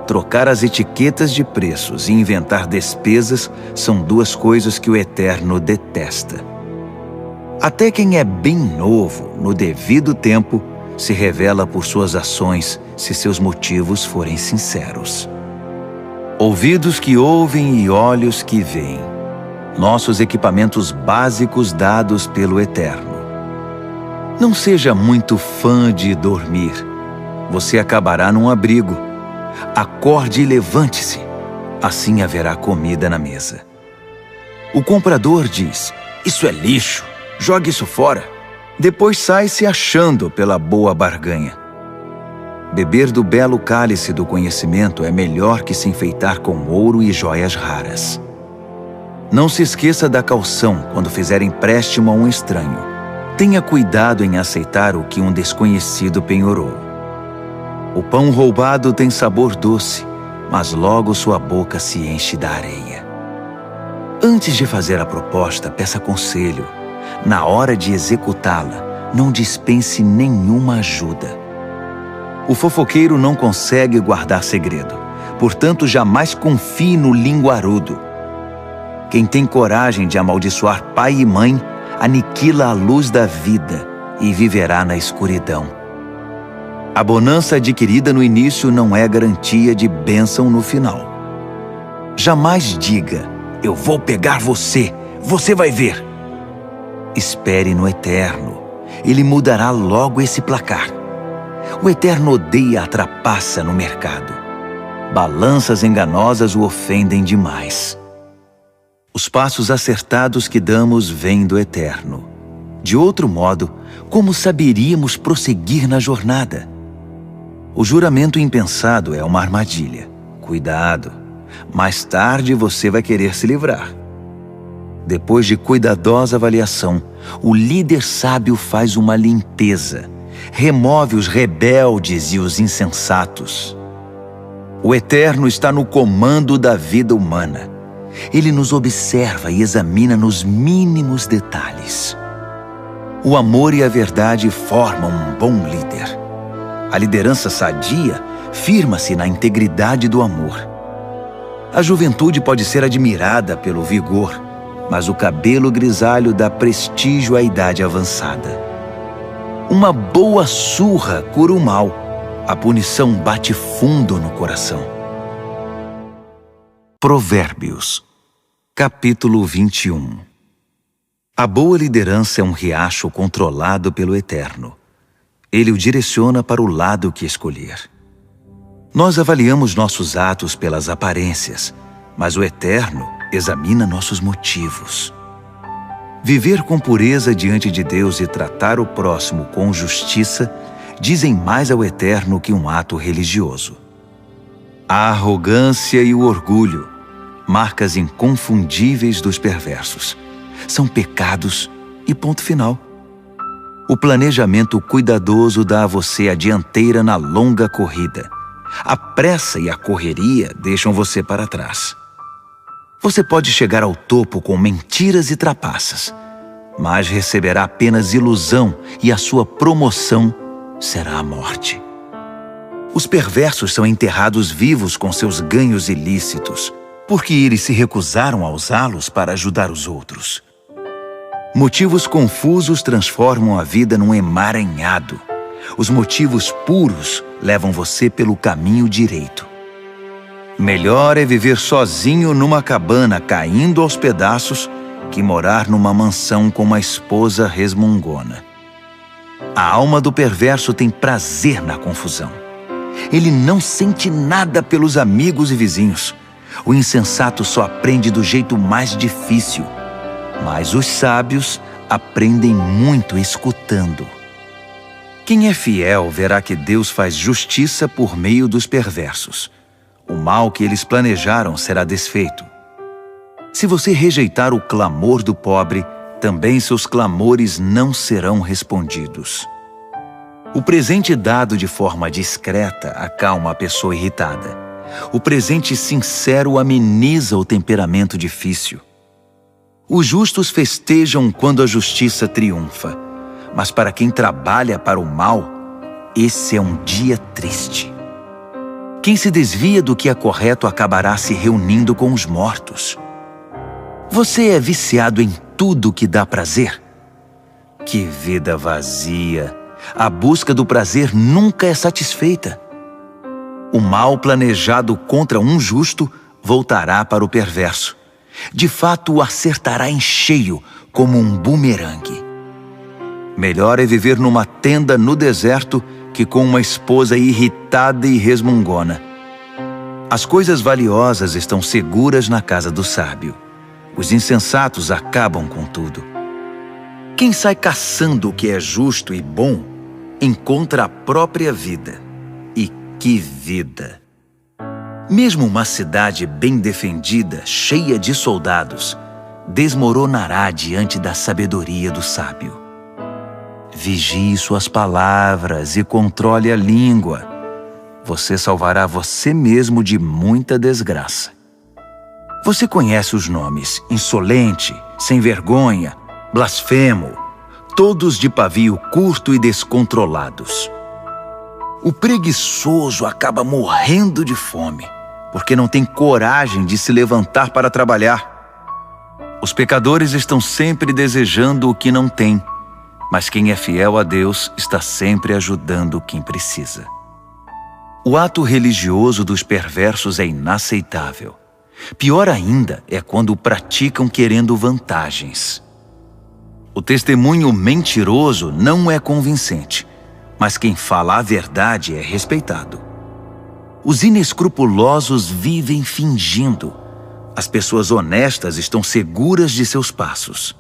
Trocar as etiquetas de preços e inventar despesas são duas coisas que o Eterno detesta. Até quem é bem novo, no devido tempo, se revela por suas ações se seus motivos forem sinceros. Ouvidos que ouvem e olhos que veem. Nossos equipamentos básicos dados pelo Eterno. Não seja muito fã de dormir. Você acabará num abrigo. Acorde e levante-se. Assim haverá comida na mesa. O comprador diz: "Isso é lixo. Jogue isso fora." Depois sai se achando pela boa barganha. Beber do belo cálice do conhecimento é melhor que se enfeitar com ouro e joias raras. Não se esqueça da caução quando fizer empréstimo a um estranho. Tenha cuidado em aceitar o que um desconhecido penhorou. O pão roubado tem sabor doce, mas logo sua boca se enche da areia. Antes de fazer a proposta, peça conselho. Na hora de executá-la, não dispense nenhuma ajuda. O fofoqueiro não consegue guardar segredo, Portanto, jamais confie no linguarudo. Quem tem coragem de amaldiçoar pai e mãe, aniquila a luz da vida e viverá na escuridão. A bonança adquirida no início não é garantia de bênção no final. Jamais diga, eu vou pegar você, você vai ver. Espere no Eterno, Ele mudará logo esse placar. O Eterno odeia a trapaça no mercado. Balanças enganosas o ofendem demais. Os passos acertados que damos vêm do Eterno. De outro modo, como saberíamos prosseguir na jornada? O juramento impensado é uma armadilha. Cuidado, mais tarde você vai querer se livrar. Depois de cuidadosa avaliação, o líder sábio faz uma limpeza, remove os rebeldes e os insensatos. O Eterno está no comando da vida humana. Ele nos observa e examina nos mínimos detalhes. O amor e a verdade formam um bom líder. A liderança sadia firma-se na integridade do amor. A juventude pode ser admirada pelo vigor, mas o cabelo grisalho dá prestígio à idade avançada. Uma boa surra cura o mal. A punição bate fundo no coração. Provérbios, capítulo 21. A boa liderança é um riacho controlado pelo Eterno. Ele o direciona para o lado que escolher. Nós avaliamos nossos atos pelas aparências, mas o Eterno examina nossos motivos. Viver com pureza diante de Deus e tratar o próximo com justiça dizem mais ao Eterno que um ato religioso. A arrogância e o orgulho, marcas inconfundíveis dos perversos, são pecados e ponto final. O planejamento cuidadoso dá a você a dianteira na longa corrida. A pressa e a correria deixam você para trás. Você pode chegar ao topo com mentiras e trapaças, mas receberá apenas ilusão e a sua promoção será a morte. Os perversos são enterrados vivos com seus ganhos ilícitos, porque eles se recusaram a usá-los para ajudar os outros. Motivos confusos transformam a vida num emaranhado. Os motivos puros levam você pelo caminho direito. Melhor é viver sozinho numa cabana caindo aos pedaços que morar numa mansão com uma esposa resmungona. A alma do perverso tem prazer na confusão. Ele não sente nada pelos amigos e vizinhos. O insensato só aprende do jeito mais difícil, mas os sábios aprendem muito escutando. Quem é fiel verá que Deus faz justiça por meio dos perversos. O mal que eles planejaram será desfeito. Se você rejeitar o clamor do pobre, também seus clamores não serão respondidos. O presente dado de forma discreta acalma a pessoa irritada. O presente sincero ameniza o temperamento difícil. Os justos festejam quando a justiça triunfa, mas para quem trabalha para o mal, esse é um dia triste. Quem se desvia do que é correto acabará se reunindo com os mortos. Você é viciado em tudo que dá prazer? Que vida vazia! A busca do prazer nunca é satisfeita. O mal planejado contra um justo voltará para o perverso. De fato, o acertará em cheio, como um bumerangue. Melhor é viver numa tenda no deserto que com uma esposa irritada e resmungona. As coisas valiosas estão seguras na casa do sábio. Os insensatos acabam com tudo. Quem sai caçando o que é justo e bom, encontra a própria vida. E que vida! Mesmo uma cidade bem defendida, cheia de soldados, desmoronará diante da sabedoria do sábio. Vigie suas palavras e controle a língua. Você salvará você mesmo de muita desgraça. Você conhece os nomes insolente, sem vergonha, blasfemo, todos de pavio curto e descontrolados. O preguiçoso acaba morrendo de fome, porque não tem coragem de se levantar para trabalhar. Os pecadores estão sempre desejando o que não têm, mas quem é fiel a Deus está sempre ajudando quem precisa. O ato religioso dos perversos é inaceitável. Pior ainda é quando o praticam querendo vantagens. O testemunho mentiroso não é convincente, mas quem fala a verdade é respeitado. Os inescrupulosos vivem fingindo. As pessoas honestas estão seguras de seus passos.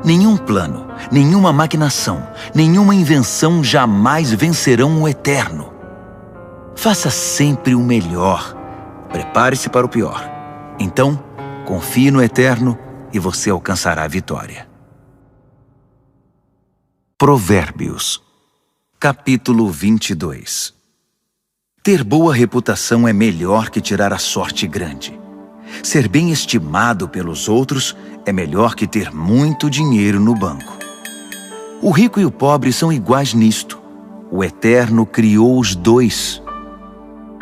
Nenhum plano, nenhuma maquinação, nenhuma invenção jamais vencerão o eterno. Faça sempre o melhor. Prepare-se para o pior. Então, confie no eterno e você alcançará a vitória. Provérbios, capítulo 22. Ter boa reputação é melhor que tirar a sorte grande. Ser bem estimado pelos outros é melhor que ter muito dinheiro no banco. O rico e o pobre são iguais nisto. O Eterno criou os dois.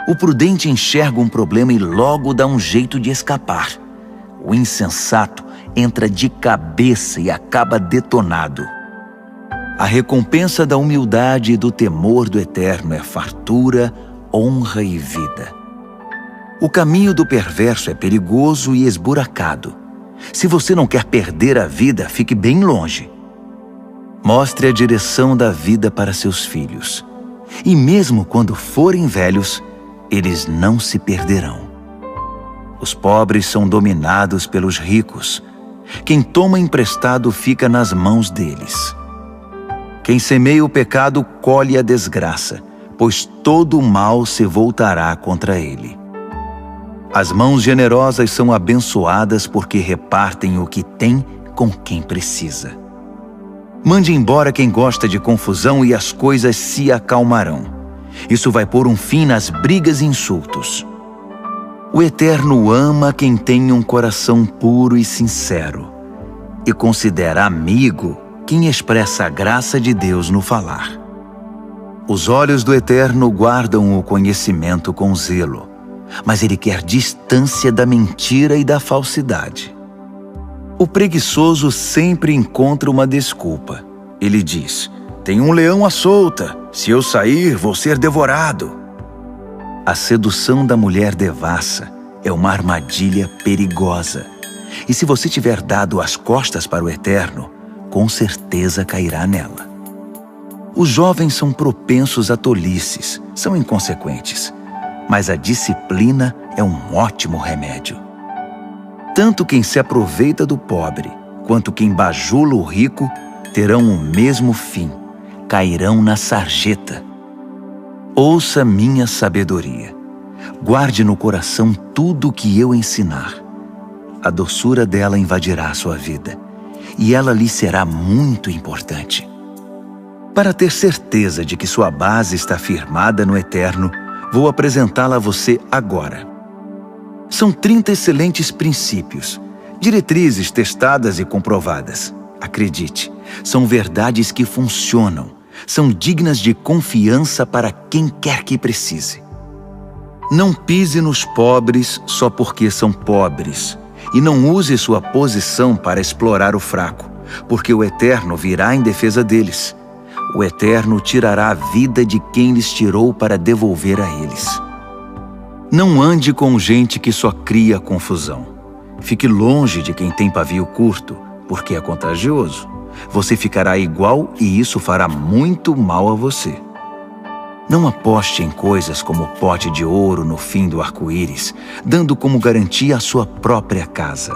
O prudente enxerga um problema e logo dá um jeito de escapar. O insensato entra de cabeça e acaba detonado. A recompensa da humildade e do temor do Eterno é fartura, honra e vida. O caminho do perverso é perigoso e esburacado. Se você não quer perder a vida, fique bem longe. Mostre a direção da vida para seus filhos. E mesmo quando forem velhos, eles não se perderão. Os pobres são dominados pelos ricos. Quem toma emprestado fica nas mãos deles. Quem semeia o pecado colhe a desgraça, pois todo o mal se voltará contra ele. As mãos generosas são abençoadas porque repartem o que tem com quem precisa. Mande embora quem gosta de confusão e as coisas se acalmarão. Isso vai pôr um fim nas brigas e insultos. O Eterno ama quem tem um coração puro e sincero e considera amigo quem expressa a graça de Deus no falar. Os olhos do Eterno guardam o conhecimento com zelo, mas ele quer distância da mentira e da falsidade. O preguiçoso sempre encontra uma desculpa. Ele diz: tem um leão à solta, se eu sair, vou ser devorado. A sedução da mulher devassa é uma armadilha perigosa. E se você tiver dado as costas para o Eterno, com certeza cairá nela. Os jovens são propensos a tolices, são inconsequentes, mas a disciplina é um ótimo remédio. Tanto quem se aproveita do pobre, quanto quem bajula o rico, terão o mesmo fim, cairão na sarjeta. Ouça minha sabedoria. Guarde no coração tudo o que eu ensinar. A doçura dela invadirá a sua vida, e ela lhe será muito importante. Para ter certeza de que sua base está firmada no Eterno, vou apresentá-la a você agora. São 30 excelentes princípios, diretrizes testadas e comprovadas. Acredite, são verdades que funcionam, são dignas de confiança para quem quer que precise. Não pise nos pobres só porque são pobres, e não use sua posição para explorar o fraco, porque o Eterno virá em defesa deles. O Eterno tirará a vida de quem lhes tirou para devolver a eles. Não ande com gente que só cria confusão. Fique longe de quem tem pavio curto, porque é contagioso. Você ficará igual e isso fará muito mal a você. Não aposte em coisas como o pote de ouro no fim do arco-íris, dando como garantia a sua própria casa.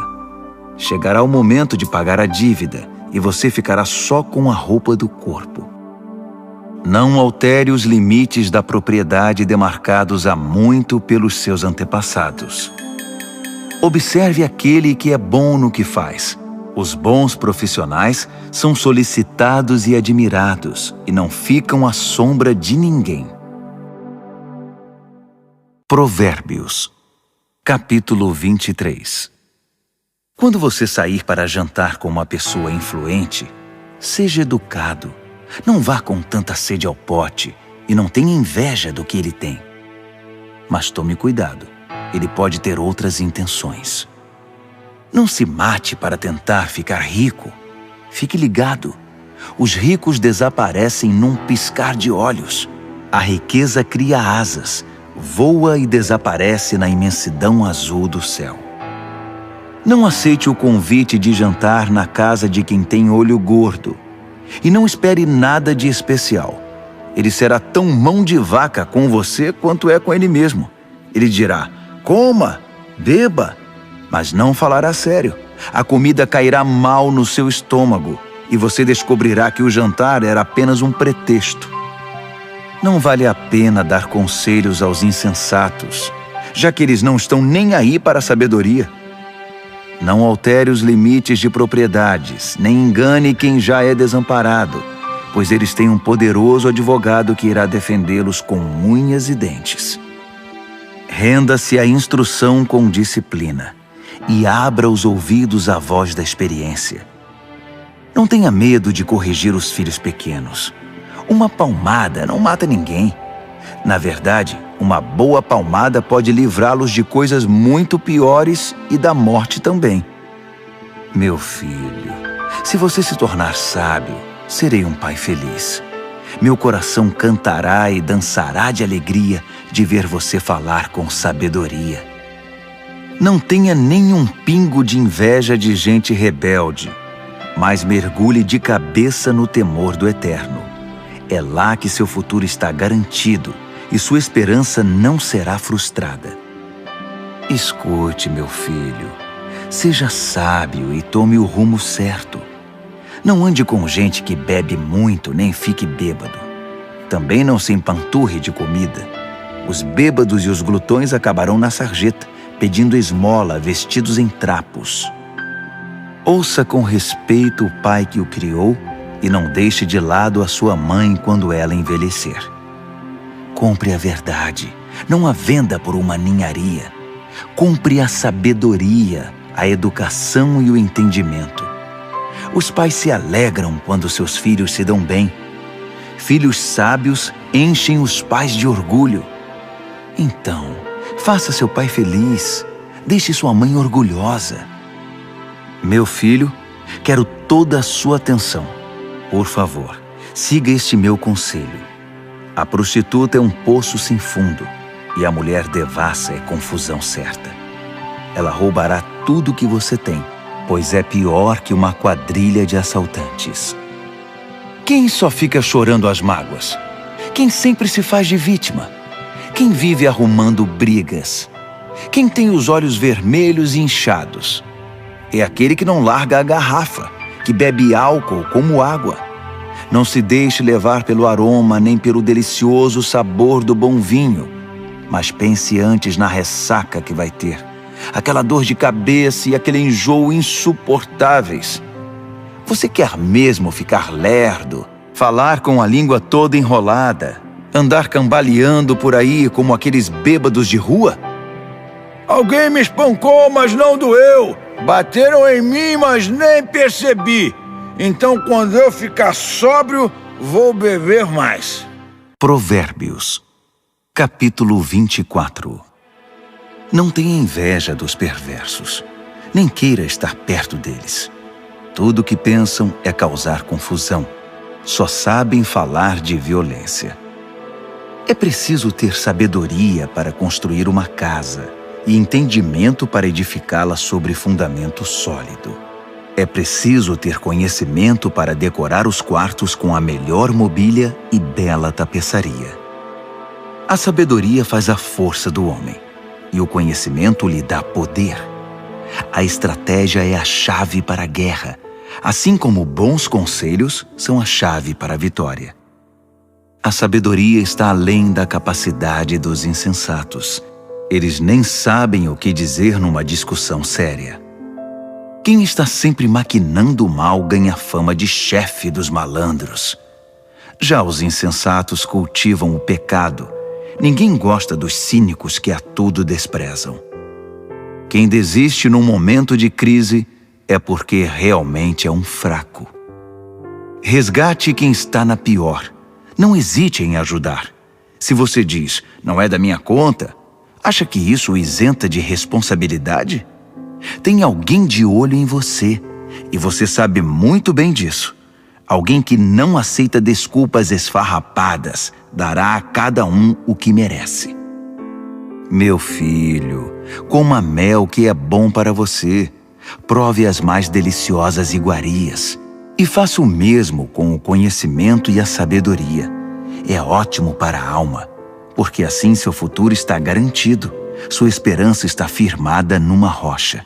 Chegará o momento de pagar a dívida e você ficará só com a roupa do corpo. Não altere os limites da propriedade demarcados há muito pelos seus antepassados. Observe aquele que é bom no que faz. Os bons profissionais são solicitados e admirados e não ficam à sombra de ninguém. Provérbios, capítulo 23. Quando você sair para jantar com uma pessoa influente, seja educado. Não vá com tanta sede ao pote e não tenha inveja do que ele tem. Mas tome cuidado. ele pode ter outras intenções. Não se mate para tentar ficar rico. Fique ligado. Os ricos desaparecem num piscar de olhos. A riqueza cria asas, voa e desaparece na imensidão azul do céu. Não aceite o convite de jantar na casa de quem tem olho gordo. E não espere nada de especial. Ele será tão mão de vaca com você quanto é com ele mesmo. Ele dirá, coma, beba, mas não falará sério. A comida cairá mal no seu estômago e você descobrirá que o jantar era apenas um pretexto. Não vale a pena dar conselhos aos insensatos, já que eles não estão nem aí para a sabedoria. Não altere os limites de propriedades, nem engane quem já é desamparado, pois eles têm um poderoso advogado que irá defendê-los com unhas e dentes. Renda-se à instrução com disciplina e abra os ouvidos à voz da experiência. Não tenha medo de corrigir os filhos pequenos. Uma palmada não mata ninguém. Na verdade, uma boa palmada pode livrá-los de coisas muito piores e da morte também. Meu filho, se você se tornar sábio, serei um pai feliz. Meu coração cantará e dançará de alegria de ver você falar com sabedoria. Não tenha nenhum pingo de inveja de gente rebelde, mas mergulhe de cabeça no temor do Eterno. É lá que seu futuro está garantido e sua esperança não será frustrada. Escute, meu filho, seja sábio e tome o rumo certo. Não ande com gente que bebe muito nem fique bêbado. Também não se empanturre de comida. Os bêbados e os glutões acabarão na sarjeta, pedindo esmola, vestidos em trapos. Ouça com respeito o pai que o criou e não deixe de lado a sua mãe quando ela envelhecer. Compre a verdade, não a venda por uma ninharia. Compre a sabedoria, a educação e o entendimento. Os pais se alegram quando seus filhos se dão bem. Filhos sábios enchem os pais de orgulho. Então, faça seu pai feliz. Deixe sua mãe orgulhosa. Meu filho, quero toda a sua atenção. Por favor, siga este meu conselho. A prostituta é um poço sem fundo e a mulher devassa é confusão certa. Ela roubará tudo que você tem, pois é pior que uma quadrilha de assaltantes. Quem só fica chorando as mágoas? Quem sempre se faz de vítima? Quem vive arrumando brigas? Quem tem os olhos vermelhos e inchados? É aquele que não larga a garrafa, que bebe álcool como água. Não se deixe levar pelo aroma nem pelo delicioso sabor do bom vinho, mas pense antes na ressaca que vai ter, aquela dor de cabeça e aquele enjoo insuportáveis. Você quer mesmo ficar lerdo, falar com a língua toda enrolada, andar cambaleando por aí como aqueles bêbados de rua? Alguém me espancou, mas não doeu. Bateram em mim, mas nem percebi. Então, quando eu ficar sóbrio, vou beber mais. Provérbios, capítulo 24. Não tenha inveja dos perversos, nem queira estar perto deles. Tudo o que pensam é causar confusão. Só sabem falar de violência. É preciso ter sabedoria para construir uma casa e entendimento para edificá-la sobre fundamento sólido. É preciso ter conhecimento para decorar os quartos com a melhor mobília e bela tapeçaria. A sabedoria faz a força do homem, e o conhecimento lhe dá poder. A estratégia é a chave para a guerra, assim como bons conselhos são a chave para a vitória. A sabedoria está além da capacidade dos insensatos. Eles nem sabem o que dizer numa discussão séria. Quem está sempre maquinando o mal ganha fama de chefe dos malandros. Já os insensatos cultivam o pecado. Ninguém gosta dos cínicos que a tudo desprezam. Quem desiste num momento de crise é porque realmente é um fraco. Resgate quem está na pior. Não hesite em ajudar. Se você diz, não é da minha conta, Acha que isso o isenta de responsabilidade? Tem alguém de olho em você, e você sabe muito bem disso. Alguém que não aceita desculpas esfarrapadas, dará a cada um o que merece. Meu filho, coma mel que é bom para você. Prove as mais deliciosas iguarias. E faça o mesmo com o conhecimento e a sabedoria. É ótimo para a alma, porque assim seu futuro está garantido. Sua esperança está firmada numa rocha.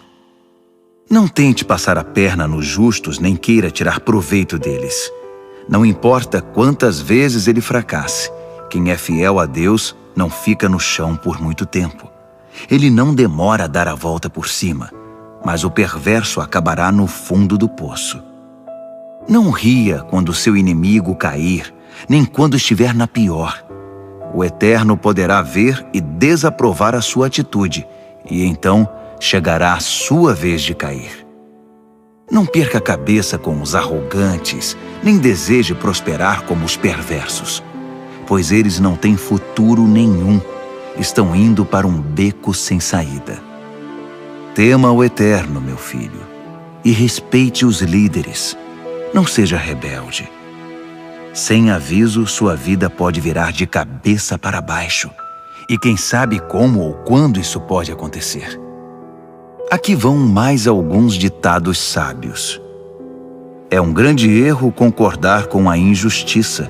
Não tente passar a perna nos justos, nem queira tirar proveito deles. Não importa quantas vezes ele fracasse, quem é fiel a Deus não fica no chão por muito tempo. Ele não demora a dar a volta por cima, mas o perverso acabará no fundo do poço. Não ria quando seu inimigo cair, nem quando estiver na pior. O Eterno poderá ver e desaprovar a sua atitude, e então chegará a sua vez de cair. Não perca a cabeça com os arrogantes, nem deseje prosperar como os perversos, pois eles não têm futuro nenhum, estão indo para um beco sem saída. Tema o Eterno, meu filho, e respeite os líderes. Não seja rebelde. Sem aviso, sua vida pode virar de cabeça para baixo, e quem sabe como ou quando isso pode acontecer. Aqui vão mais alguns ditados sábios. É um grande erro concordar com a injustiça.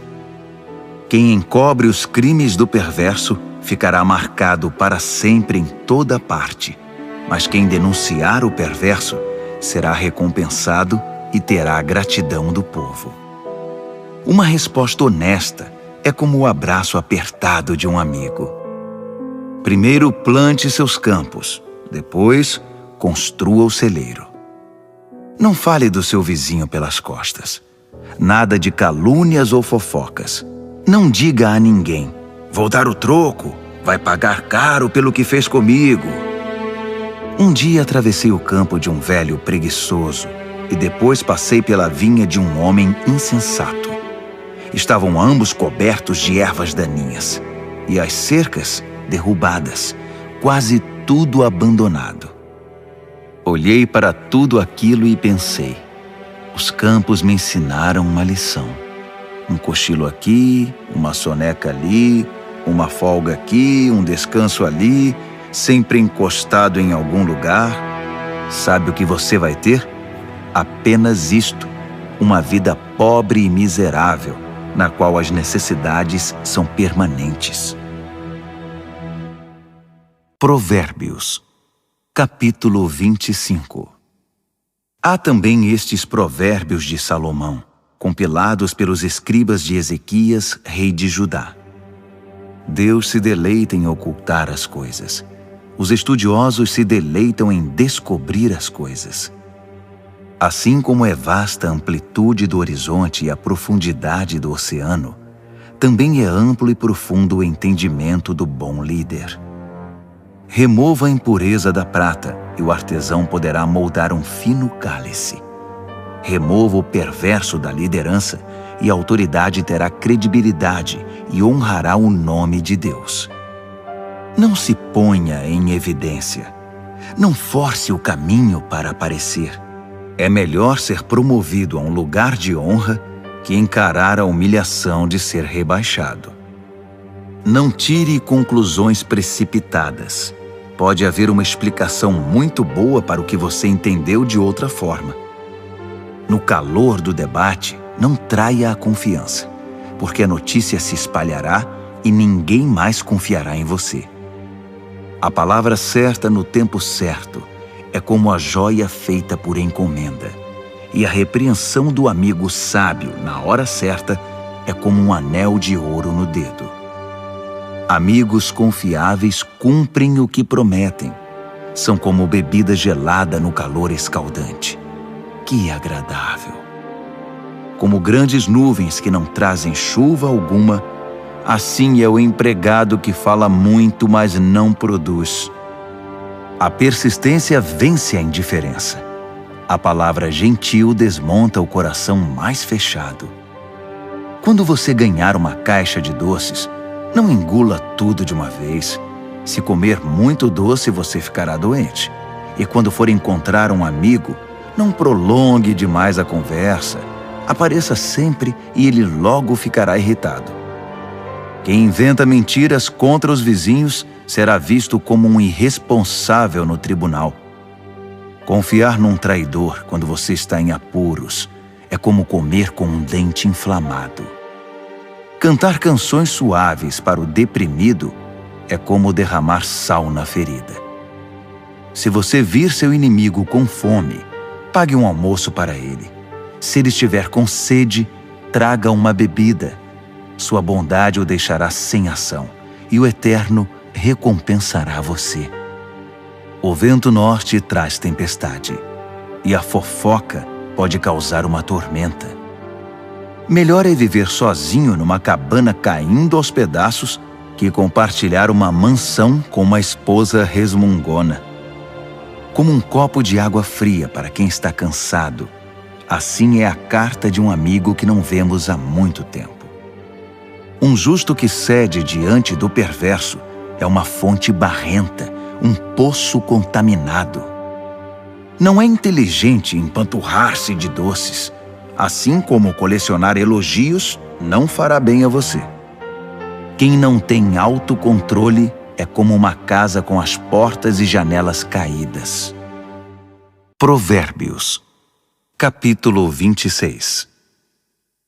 Quem encobre os crimes do perverso ficará marcado para sempre em toda parte, mas quem denunciar o perverso será recompensado e terá a gratidão do povo. Uma resposta honesta é como o abraço apertado de um amigo. Primeiro plante seus campos, depois construa o celeiro. Não fale do seu vizinho pelas costas. Nada de calúnias ou fofocas. Não diga a ninguém: vou dar o troco, vai pagar caro pelo que fez comigo. Um dia atravessei o campo de um velho preguiçoso e depois passei pela vinha de um homem insensato. Estavam ambos cobertos de ervas daninhas e as cercas derrubadas, quase tudo abandonado. Olhei para tudo aquilo e pensei: os campos me ensinaram uma lição. Um cochilo aqui, uma soneca ali, uma folga aqui, um descanso ali, sempre encostado em algum lugar. Sabe o que você vai ter? Apenas isto: uma vida pobre e miserável, na qual as necessidades são permanentes. Provérbios, capítulo 25. Há também estes provérbios de Salomão, compilados pelos escribas de Ezequias, rei de Judá. Deus se deleita em ocultar as coisas. Os estudiosos se deleitam em descobrir as coisas. Assim como é vasta a amplitude do horizonte e a profundidade do oceano, também é amplo e profundo o entendimento do bom líder. Remova a impureza da prata, e o artesão poderá moldar um fino cálice. Remova o perverso da liderança, e a autoridade terá credibilidade e honrará o nome de Deus. Não se ponha em evidência. Não force o caminho para aparecer. É melhor ser promovido a um lugar de honra que encarar a humilhação de ser rebaixado. Não tire conclusões precipitadas. Pode haver uma explicação muito boa para o que você entendeu de outra forma. No calor do debate, não traia a confiança, porque a notícia se espalhará e ninguém mais confiará em você. A palavra certa no tempo certo é como a joia feita por encomenda, e a repreensão do amigo sábio na hora certa é como um anel de ouro no dedo. Amigos confiáveis cumprem o que prometem. São como bebida gelada no calor escaldante. Que agradável! Como grandes nuvens que não trazem chuva alguma, assim é o empregado que fala muito, mas não produz. A persistência vence a indiferença. A palavra gentil desmonta o coração mais fechado. Quando você ganhar uma caixa de doces, não engula tudo de uma vez. Se comer muito doce, você ficará doente. E quando for encontrar um amigo, não prolongue demais a conversa. Apareça sempre e ele logo ficará irritado. Quem inventa mentiras contra os vizinhos será visto como um irresponsável no tribunal. Confiar num traidor quando você está em apuros é como comer com um dente inflamado. Cantar canções suaves para o deprimido é como derramar sal na ferida. Se você vir seu inimigo com fome, pague um almoço para ele. Se ele estiver com sede, traga uma bebida. Sua bondade o deixará sem ação, e o Eterno recompensará você. O vento norte traz tempestade, e a fofoca pode causar uma tormenta. Melhor é viver sozinho numa cabana caindo aos pedaços que compartilhar uma mansão com uma esposa resmungona. Como um copo de água fria para quem está cansado, assim é a carta de um amigo que não vemos há muito tempo. Um justo que cede diante do perverso é uma fonte barrenta, um poço contaminado. Não é inteligente empanturrar-se de doces, assim como colecionar elogios não fará bem a você. Quem não tem autocontrole é como uma casa com as portas e janelas caídas. Provérbios, capítulo 26.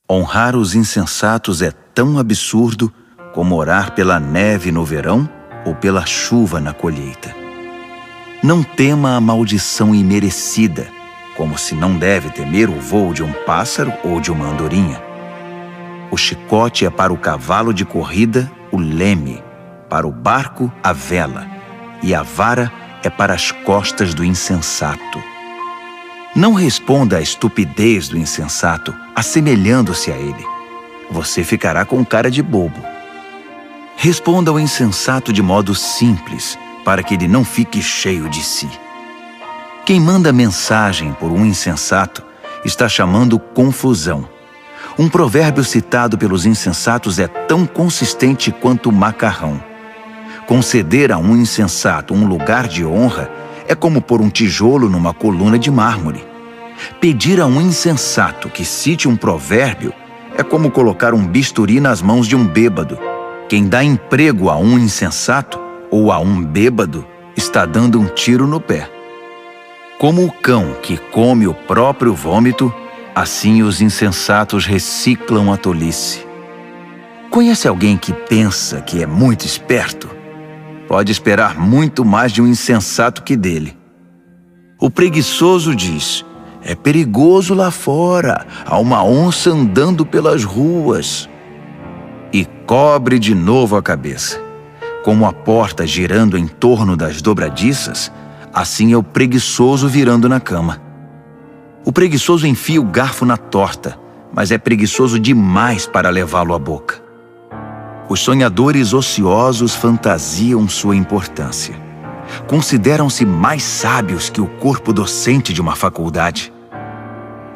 Honrar os insensatos é tão absurdo como orar pela neve no verão ou pela chuva na colheita. Não tema a maldição imerecida, como se não deve temer o voo de um pássaro ou de uma andorinha. O chicote é para o cavalo de corrida o leme, para o barco a vela, e a vara é para as costas do insensato. Não responda à estupidez do insensato, assemelhando-se a ele. Você ficará com cara de bobo. Responda ao insensato de modo simples, para que ele não fique cheio de si. Quem manda mensagem por um insensato está chamando confusão. Um provérbio citado pelos insensatos é tão consistente quanto o macarrão. Conceder a um insensato um lugar de honra é como pôr um tijolo numa coluna de mármore. Pedir a um insensato que cite um provérbio é como colocar um bisturi nas mãos de um bêbado. Quem dá emprego a um insensato ou a um bêbado está dando um tiro no pé. Como o cão que come o próprio vômito, assim os insensatos reciclam a tolice. Conhece alguém que pensa que é muito esperto? Pode esperar muito mais de um insensato que dele. O preguiçoso diz: é perigoso lá fora, há uma onça andando pelas ruas. E cobre de novo a cabeça. Como a porta girando em torno das dobradiças, assim é o preguiçoso virando na cama. O preguiçoso enfia o garfo na torta, mas é preguiçoso demais para levá-lo à boca. Os sonhadores ociosos fantasiam sua importância. Consideram-se mais sábios que o corpo docente de uma faculdade.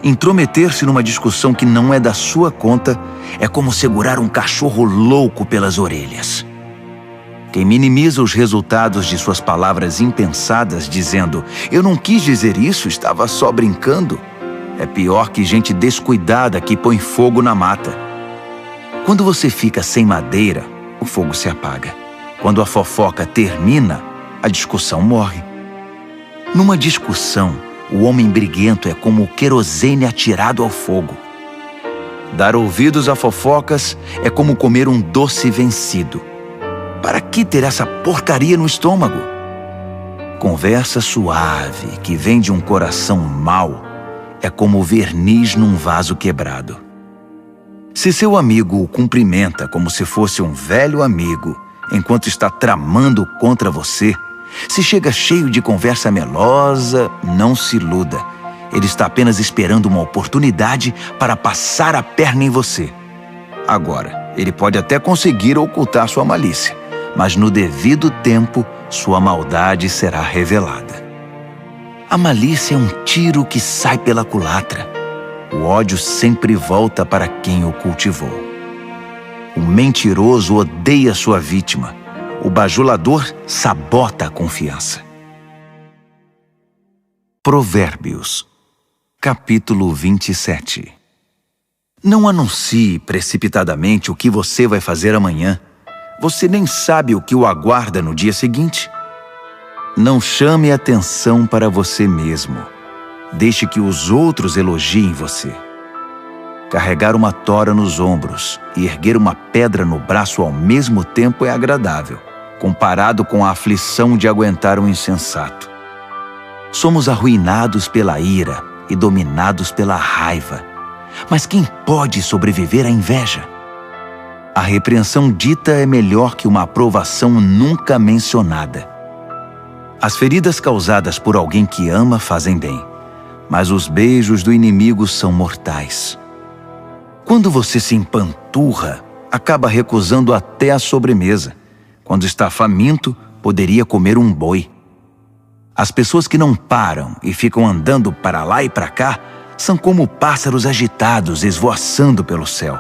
Intrometer-se numa discussão que não é da sua conta é como segurar um cachorro louco pelas orelhas. Quem minimiza os resultados de suas palavras impensadas, dizendo: eu não quis dizer isso, estava só brincando, é pior que gente descuidada que põe fogo na mata. Quando você fica sem madeira, o fogo se apaga. Quando a fofoca termina, a discussão morre. Numa discussão, o homem briguento é como o querosene atirado ao fogo. Dar ouvidos a fofocas é como comer um doce vencido. Para que ter essa porcaria no estômago? Conversa suave que vem de um coração mau é como verniz num vaso quebrado. Se seu amigo o cumprimenta como se fosse um velho amigo, enquanto está tramando contra você, se chega cheio de conversa melosa, não se iluda. Ele está apenas esperando uma oportunidade para passar a perna em você. Agora, ele pode até conseguir ocultar sua malícia, mas no devido tempo, sua maldade será revelada. A malícia é um tiro que sai pela culatra. O ódio sempre volta para quem o cultivou. O mentiroso odeia sua vítima. O bajulador sabota a confiança. Provérbios, capítulo 27. Não anuncie precipitadamente o que você vai fazer amanhã. Você nem sabe o que o aguarda no dia seguinte. Não chame atenção para você mesmo. Deixe que os outros elogiem você. Carregar uma tora nos ombros e erguer uma pedra no braço ao mesmo tempo é agradável, comparado com a aflição de aguentar um insensato. Somos arruinados pela ira e dominados pela raiva. Mas quem pode sobreviver à inveja? A repreensão dita é melhor que uma aprovação nunca mencionada. As feridas causadas por alguém que ama fazem bem, mas os beijos do inimigo são mortais. Quando você se empanturra, acaba recusando até a sobremesa. Quando está faminto, poderia comer um boi. As pessoas que não param e ficam andando para lá e para cá são como pássaros agitados esvoaçando pelo céu.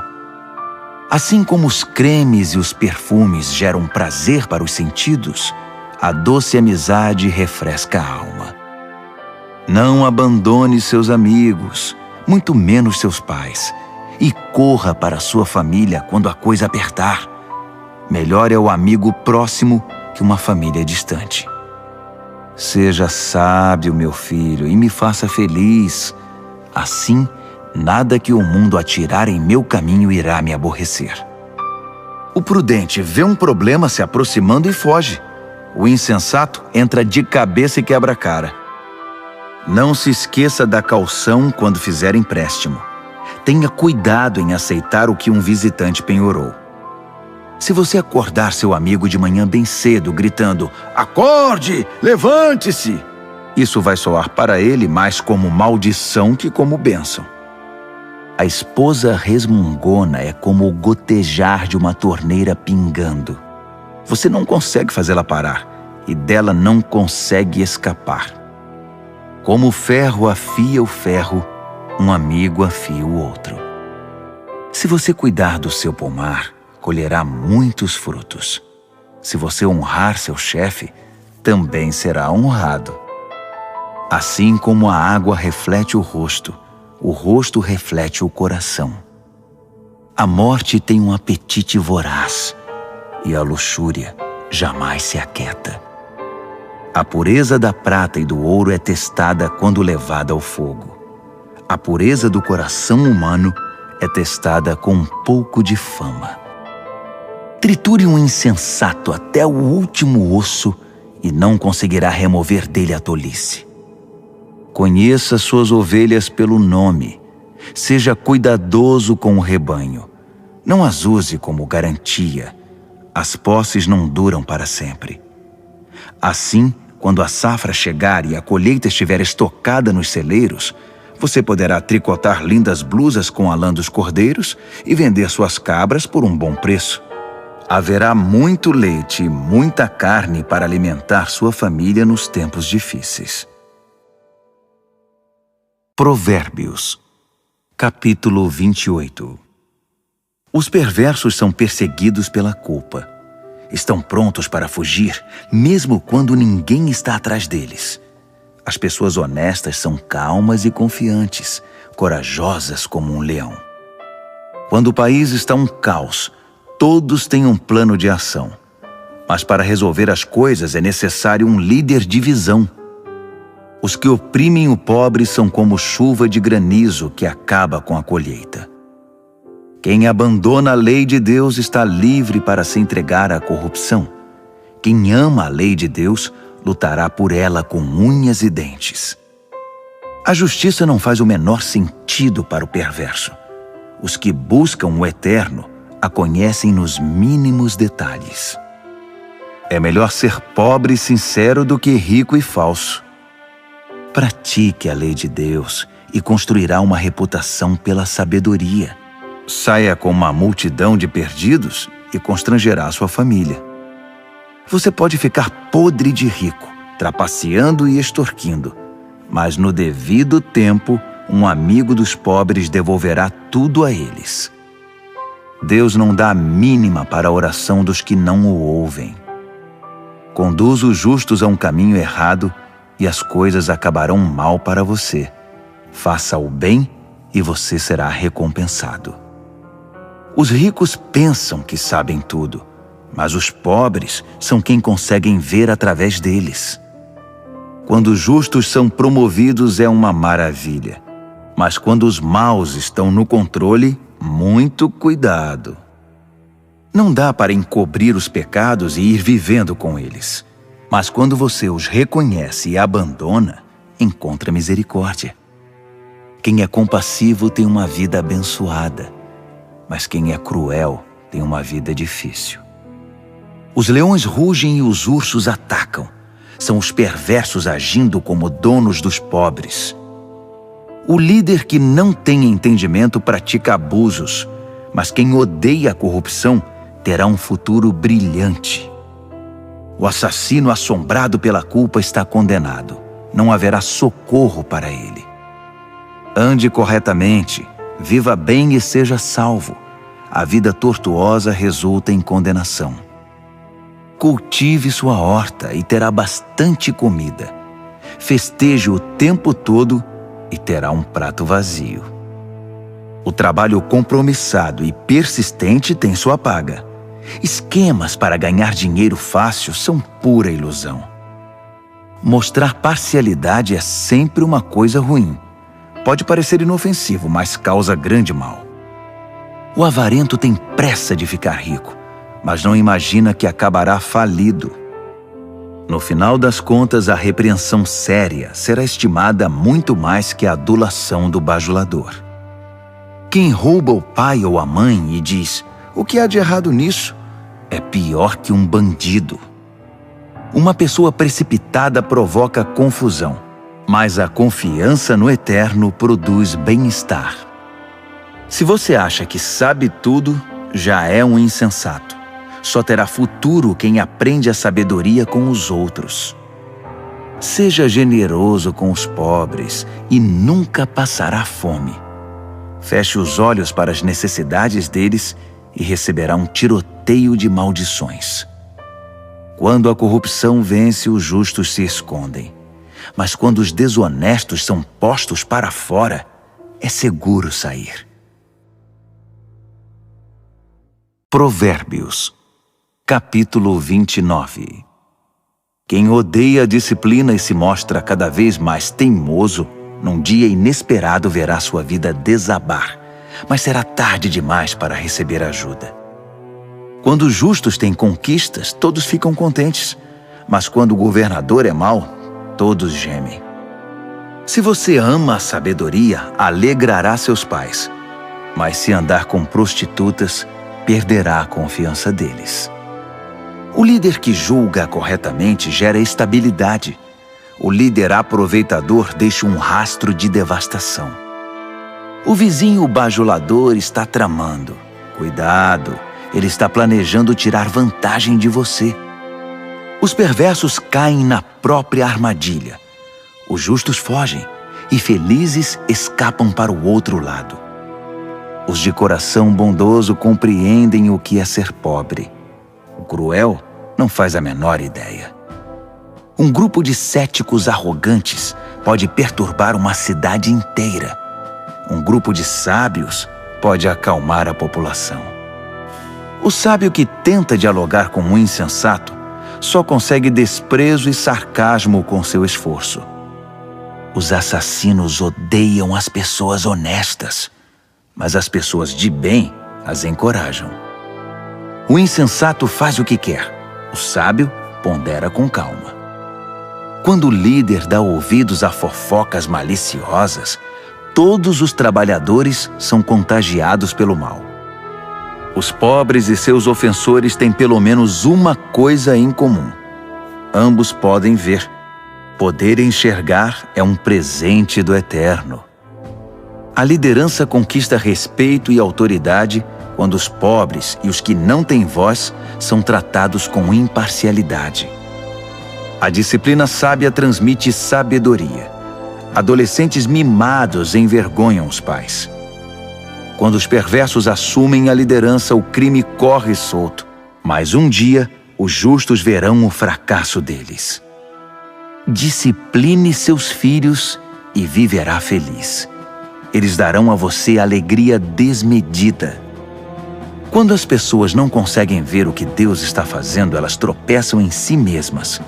Assim como os cremes e os perfumes geram prazer para os sentidos, a doce amizade refresca a alma. Não abandone seus amigos, muito menos seus pais, e corra para sua família quando a coisa apertar. Melhor é o amigo próximo que uma família distante. Seja sábio, meu filho, e me faça feliz. Assim, nada que o mundo atirar em meu caminho irá me aborrecer. O prudente vê um problema se aproximando e foge. O insensato entra de cabeça e quebra a cara. Não se esqueça da caução quando fizer empréstimo. Tenha cuidado em aceitar o que um visitante penhorou. Se você acordar seu amigo de manhã bem cedo, gritando, "Acorde! Levante-se!", isso vai soar para ele mais como maldição que como bênção. A esposa resmungona é como o gotejar de uma torneira pingando. Você não consegue fazê-la parar e dela não consegue escapar. Como o ferro afia o ferro, um amigo afia o outro. Se você cuidar do seu pomar, colherá muitos frutos. Se você honrar seu chefe, também será honrado. Assim como a água reflete o rosto reflete o coração. A morte tem um apetite voraz, e a luxúria jamais se aquieta. A pureza da prata e do ouro é testada quando levada ao fogo. A pureza do coração humano é testada com um pouco de fama. Triture um insensato até o último osso e não conseguirá remover dele a tolice. Conheça suas ovelhas pelo nome. Seja cuidadoso com o rebanho. Não as use como garantia. As posses não duram para sempre. Assim, quando a safra chegar e a colheita estiver estocada nos celeiros, você poderá tricotar lindas blusas com a lã dos cordeiros e vender suas cabras por um bom preço. Haverá muito leite e muita carne para alimentar sua família nos tempos difíceis. Provérbios, capítulo 28. Os perversos são perseguidos pela culpa. Estão prontos para fugir, mesmo quando ninguém está atrás deles. As pessoas honestas são calmas e confiantes, corajosas como um leão. Quando o país está um caos, todos têm um plano de ação. Mas para resolver as coisas é necessário um líder de visão. Os que oprimem o pobre são como chuva de granizo que acaba com a colheita. Quem abandona a lei de Deus está livre para se entregar à corrupção. Quem ama a lei de Deus lutará por ela com unhas e dentes. A justiça não faz o menor sentido para o perverso. Os que buscam o eterno a conhecem nos mínimos detalhes. É melhor ser pobre e sincero do que rico e falso. Pratique a lei de Deus e construirá uma reputação pela sabedoria. Saia com uma multidão de perdidos e constrangerá sua família. Você pode ficar podre de rico, trapaceando e extorquindo, mas no devido tempo, um amigo dos pobres devolverá tudo a eles. Deus não dá a mínima para a oração dos que não o ouvem. Conduz os justos a um caminho errado e as coisas acabarão mal para você. Faça o bem e você será recompensado. Os ricos pensam que sabem tudo, mas os pobres são quem conseguem ver através deles. Quando os justos são promovidos é uma maravilha, mas quando os maus estão no controle, muito cuidado. Não dá para encobrir os pecados e ir vivendo com eles, mas quando você os reconhece e abandona, encontra misericórdia. Quem é compassivo tem uma vida abençoada, mas quem é cruel tem uma vida difícil. Os leões rugem e os ursos atacam. São os perversos agindo como donos dos pobres. O líder que não tem entendimento pratica abusos, mas quem odeia a corrupção terá um futuro brilhante. O assassino assombrado pela culpa está condenado. Não haverá socorro para ele. Ande corretamente, viva bem e seja salvo. A vida tortuosa resulta em condenação. Cultive sua horta e terá bastante comida. Festeje o tempo todo e terá um prato vazio. O trabalho compromissado e persistente tem sua paga. Esquemas para ganhar dinheiro fácil são pura ilusão. Mostrar parcialidade é sempre uma coisa ruim. Pode parecer inofensivo, mas causa grande mal. O avarento tem pressa de ficar rico, mas não imagina que acabará falido. No final das contas, a repreensão séria será estimada muito mais que a adulação do bajulador. Quem rouba o pai ou a mãe e diz: "O que há de errado nisso?", é pior que um bandido. Uma pessoa precipitada provoca confusão, mas a confiança no Eterno produz bem-estar. Se você acha que sabe tudo, já é um insensato. Só terá futuro quem aprende a sabedoria com os outros. Seja generoso com os pobres e nunca passará fome. Feche os olhos para as necessidades deles e receberá um tiroteio de maldições. Quando a corrupção vence, os justos se escondem. Mas quando os desonestos são postos para fora, é seguro sair. Provérbios, capítulo 29. Quem odeia a disciplina e se mostra cada vez mais teimoso, num dia inesperado verá sua vida desabar, mas será tarde demais para receber ajuda. Quando os justos têm conquistas, todos ficam contentes, mas quando o governador é mau, todos gemem. Se você ama a sabedoria, alegrará seus pais, mas se andar com prostitutas, perderá a confiança deles. O líder que julga corretamente gera estabilidade. O líder aproveitador deixa um rastro de devastação. O vizinho bajulador está tramando. Cuidado, ele está planejando tirar vantagem de você. Os perversos caem na própria armadilha. Os justos fogem e felizes escapam para o outro lado. Os de coração bondoso compreendem o que é ser pobre. O cruel não faz a menor ideia. Um grupo de céticos arrogantes pode perturbar uma cidade inteira. Um grupo de sábios pode acalmar a população. O sábio que tenta dialogar com um insensato só consegue desprezo e sarcasmo com seu esforço. Os assassinos odeiam as pessoas honestas, mas as pessoas de bem as encorajam. O insensato faz o que quer, o sábio pondera com calma. Quando o líder dá ouvidos a fofocas maliciosas, todos os trabalhadores são contagiados pelo mal. Os pobres e seus ofensores têm pelo menos uma coisa em comum. Ambos podem ver. Poder enxergar é um presente do Eterno. A liderança conquista respeito e autoridade quando os pobres e os que não têm voz são tratados com imparcialidade. A disciplina sábia transmite sabedoria. Adolescentes mimados envergonham os pais. Quando os perversos assumem a liderança, o crime corre solto. Mas um dia, os justos verão o fracasso deles. Discipline seus filhos e viverá feliz. Eles darão a você alegria desmedida. Quando as pessoas não conseguem ver o que Deus está fazendo, elas tropeçam em si mesmas.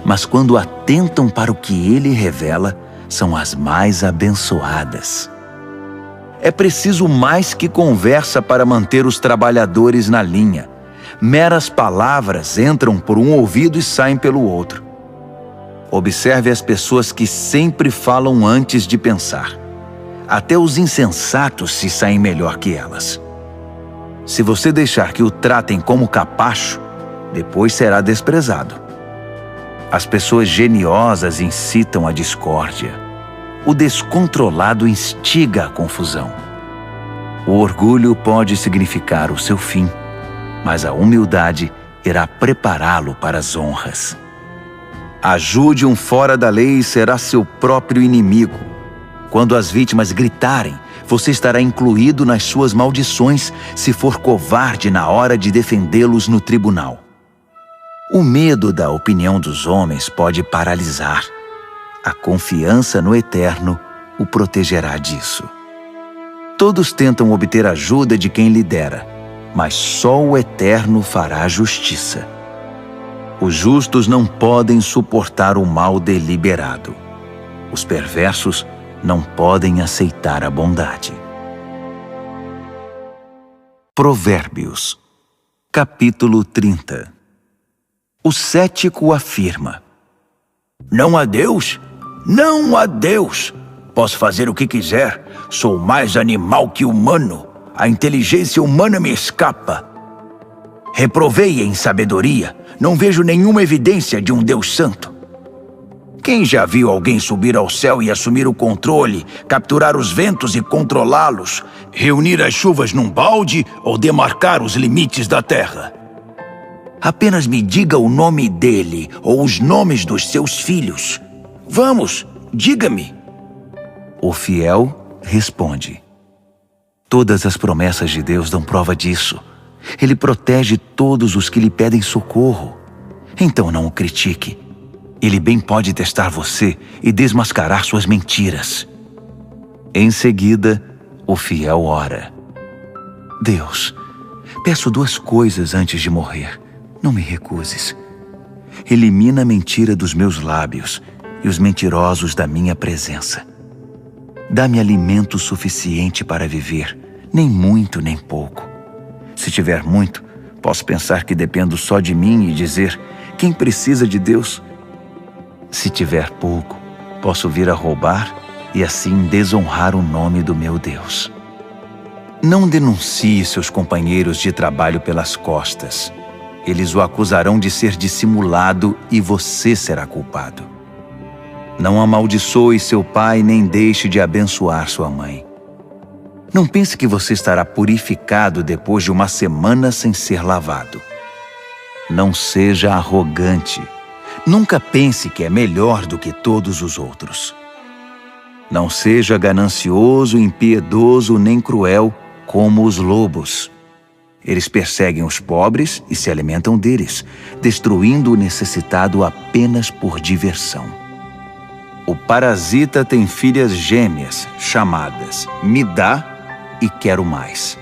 Mas quando atentam para o que Ele revela, são as mais abençoadas. É preciso mais que conversa para manter os trabalhadores na linha. Meras palavras entram por um ouvido e saem pelo outro. Observe as pessoas que sempre falam antes de pensar. Até os insensatos se saem melhor que elas. Se você deixar que o tratem como capacho, depois será desprezado. As pessoas geniosas incitam a discórdia. O descontrolado instiga a confusão. O orgulho pode significar o seu fim, mas a humildade irá prepará-lo para as honras. Ajude um fora da lei e será seu próprio inimigo. Quando as vítimas gritarem, você estará incluído nas suas maldições se for covarde na hora de defendê-los no tribunal. O medo da opinião dos homens pode paralisar. A confiança no Eterno o protegerá disso. Todos tentam obter ajuda de quem lidera, mas só o Eterno fará justiça. Os justos não podem suportar o mal deliberado. Os perversos não podem aceitar a bondade. Provérbios, capítulo 30. O cético afirma: Não há Deus? Não há Deus! Posso fazer o que quiser. Sou mais animal que humano. A inteligência humana me escapa. Reprovei em sabedoria. Não vejo nenhuma evidência de um Deus santo. Quem já viu alguém subir ao céu e assumir o controle, capturar os ventos e controlá-los, reunir as chuvas num balde ou demarcar os limites da terra? Apenas me diga o nome dele ou os nomes dos seus filhos. Vamos, diga-me. O fiel responde: Todas as promessas de Deus dão prova disso. Ele protege todos os que lhe pedem socorro. Então não o critique. Ele bem pode testar você e desmascarar suas mentiras. Em seguida, o fiel ora: Deus, peço 2 coisas antes de morrer. Não me recuses. Elimina a mentira dos meus lábios e os mentirosos da minha presença. Dá-me alimento suficiente para viver, nem muito nem pouco. Se tiver muito, posso pensar que dependo só de mim e dizer: quem precisa de Deus? Se tiver pouco, posso vir a roubar e assim desonrar o nome do meu Deus. Não denuncie seus companheiros de trabalho pelas costas. Eles o acusarão de ser dissimulado e você será culpado. Não amaldiçoe seu pai nem deixe de abençoar sua mãe. Não pense que você estará purificado depois de uma semana sem ser lavado. Não seja arrogante. Nunca pense que é melhor do que todos os outros. Não seja ganancioso, impiedoso nem cruel como os lobos. Eles perseguem os pobres e se alimentam deles, destruindo o necessitado apenas por diversão. O parasita tem filhas gêmeas, chamadas me dá e quero mais.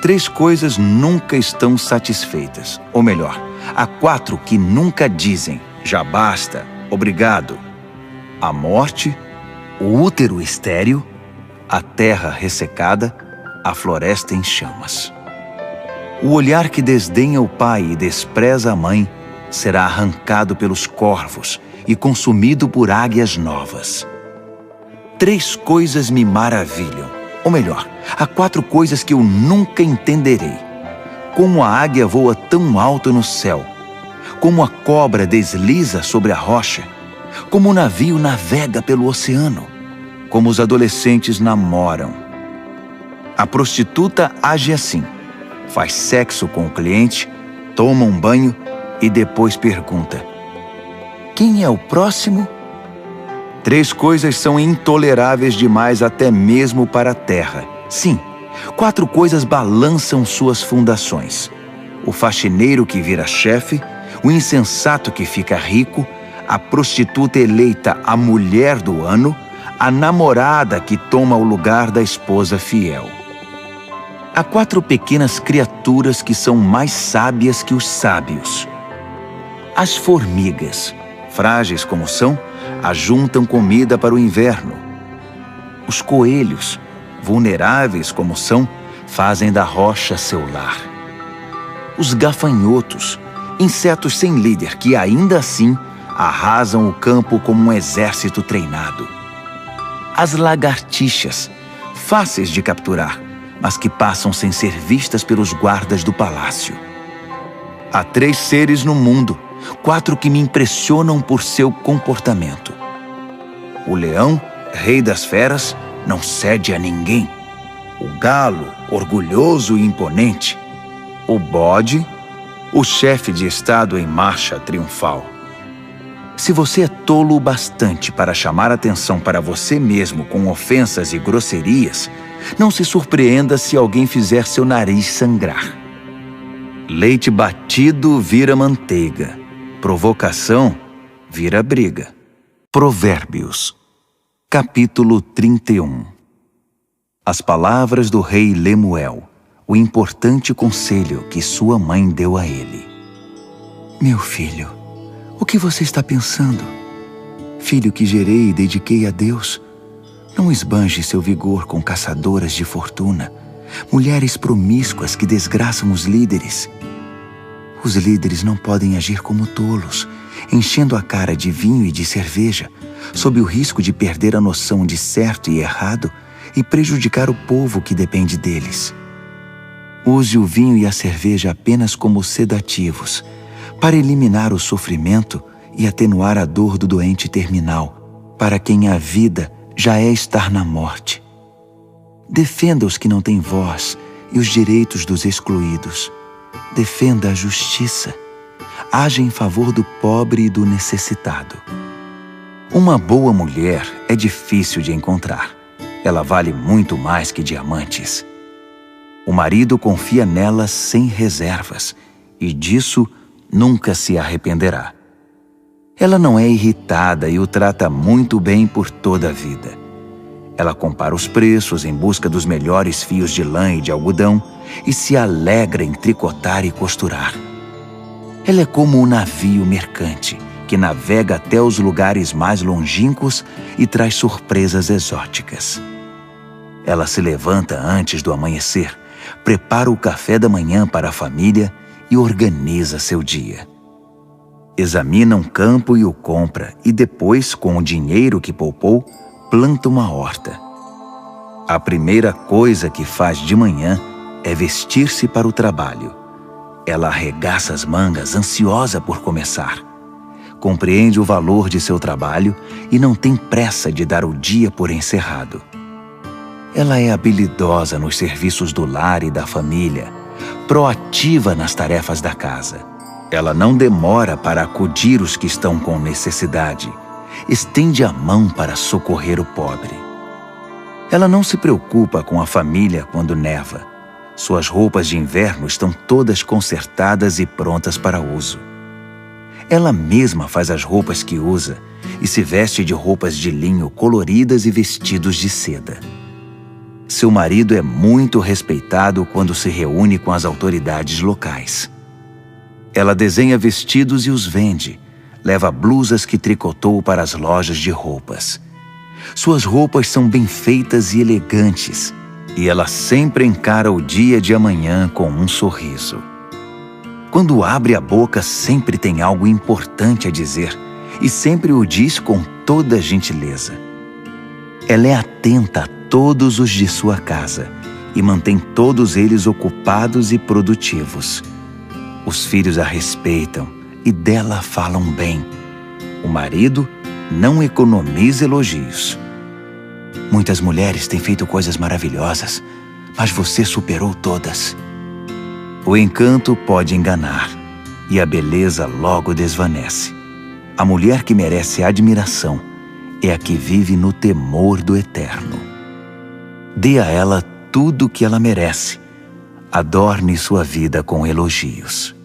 3 coisas nunca estão satisfeitas, ou melhor, há 4 que nunca dizem já basta, obrigado: a morte, o útero estéril, a terra ressecada, a floresta em chamas. O olhar que desdenha o pai e despreza a mãe será arrancado pelos corvos e consumido por águias novas. 3 coisas me maravilham, ou melhor, há 4 coisas que eu nunca entenderei. Como a águia voa tão alto no céu, como a cobra desliza sobre a rocha, como o navio navega pelo oceano, como os adolescentes namoram. A prostituta age assim: faz sexo com o cliente, toma um banho e depois pergunta: quem é o próximo? 3 coisas são intoleráveis demais até mesmo para a terra. Sim, 4 coisas balançam suas fundações: o faxineiro que vira chefe, o insensato que fica rico, a prostituta eleita a mulher do ano, a namorada que toma o lugar da esposa fiel. Há 4 pequenas criaturas que são mais sábias que os sábios. As formigas, frágeis como são, ajuntam comida para o inverno. Os coelhos, vulneráveis como são, fazem da rocha seu lar. Os gafanhotos, insetos sem líder que ainda assim arrasam o campo como um exército treinado. As lagartixas, fáceis de capturar, mas que passam sem ser vistas pelos guardas do palácio. Há 3 seres no mundo, 4 que me impressionam por seu comportamento. O leão, rei das feras, não cede a ninguém. O galo, orgulhoso e imponente. O bode, o chefe de estado em marcha triunfal. Se você é tolo o bastante para chamar atenção para você mesmo com ofensas e grosserias, não se surpreenda se alguém fizer seu nariz sangrar. Leite batido vira manteiga. Provocação vira briga. Provérbios, capítulo 31. As palavras do rei Lemuel, o importante conselho que sua mãe deu a ele. Meu filho, o que você está pensando? Filho que gerei e dediquei a Deus, não esbanje seu vigor com caçadoras de fortuna, mulheres promíscuas que desgraçam os líderes. Os líderes não podem agir como tolos, enchendo a cara de vinho e de cerveja, sob o risco de perder a noção de certo e errado e prejudicar o povo que depende deles. Use o vinho e a cerveja apenas como sedativos, para eliminar o sofrimento e atenuar a dor do doente terminal, para quem a vida já é estar na morte. Defenda os que não têm voz e os direitos dos excluídos. Defenda a justiça. Haja em favor do pobre e do necessitado. Uma boa mulher é difícil de encontrar. Ela vale muito mais que diamantes. O marido confia nela sem reservas, e disso nunca se arrependerá. Ela não é irritada e o trata muito bem por toda a vida. Ela compara os preços em busca dos melhores fios de lã e de algodão e se alegra em tricotar e costurar. Ela é como um navio mercante que navega até os lugares mais longínquos e traz surpresas exóticas. Ela se levanta antes do amanhecer, prepara o café da manhã para a família e organiza seu dia. Examina um campo e o compra, e depois, com o dinheiro que poupou, planta uma horta. A primeira coisa que faz de manhã é vestir-se para o trabalho. Ela arregaça as mangas, ansiosa por começar. Compreende o valor de seu trabalho e não tem pressa de dar o dia por encerrado. Ela é habilidosa nos serviços do lar e da família, proativa nas tarefas da casa. Ela não demora para acudir os que estão com necessidade. Estende a mão para socorrer o pobre. Ela não se preocupa com a família quando neva. Suas roupas de inverno estão todas consertadas e prontas para uso. Ela mesma faz as roupas que usa e se veste de roupas de linho coloridas e vestidos de seda. Seu marido é muito respeitado quando se reúne com as autoridades locais. Ela desenha vestidos e os vende. Leva blusas que tricotou para as lojas de roupas. Suas roupas são bem feitas e elegantes, e ela sempre encara o dia de amanhã com um sorriso. Quando abre a boca, sempre tem algo importante a dizer, e sempre o diz com toda gentileza. Ela é atenta a todos os de sua casa e mantém todos eles ocupados e produtivos. Os filhos a respeitam e dela falam bem. O marido não economiza elogios. Muitas mulheres têm feito coisas maravilhosas, mas você superou todas. O encanto pode enganar, e a beleza logo desvanece. A mulher que merece admiração é a que vive no temor do Eterno. Dê a ela tudo o que ela merece. adorne sua vida com elogios.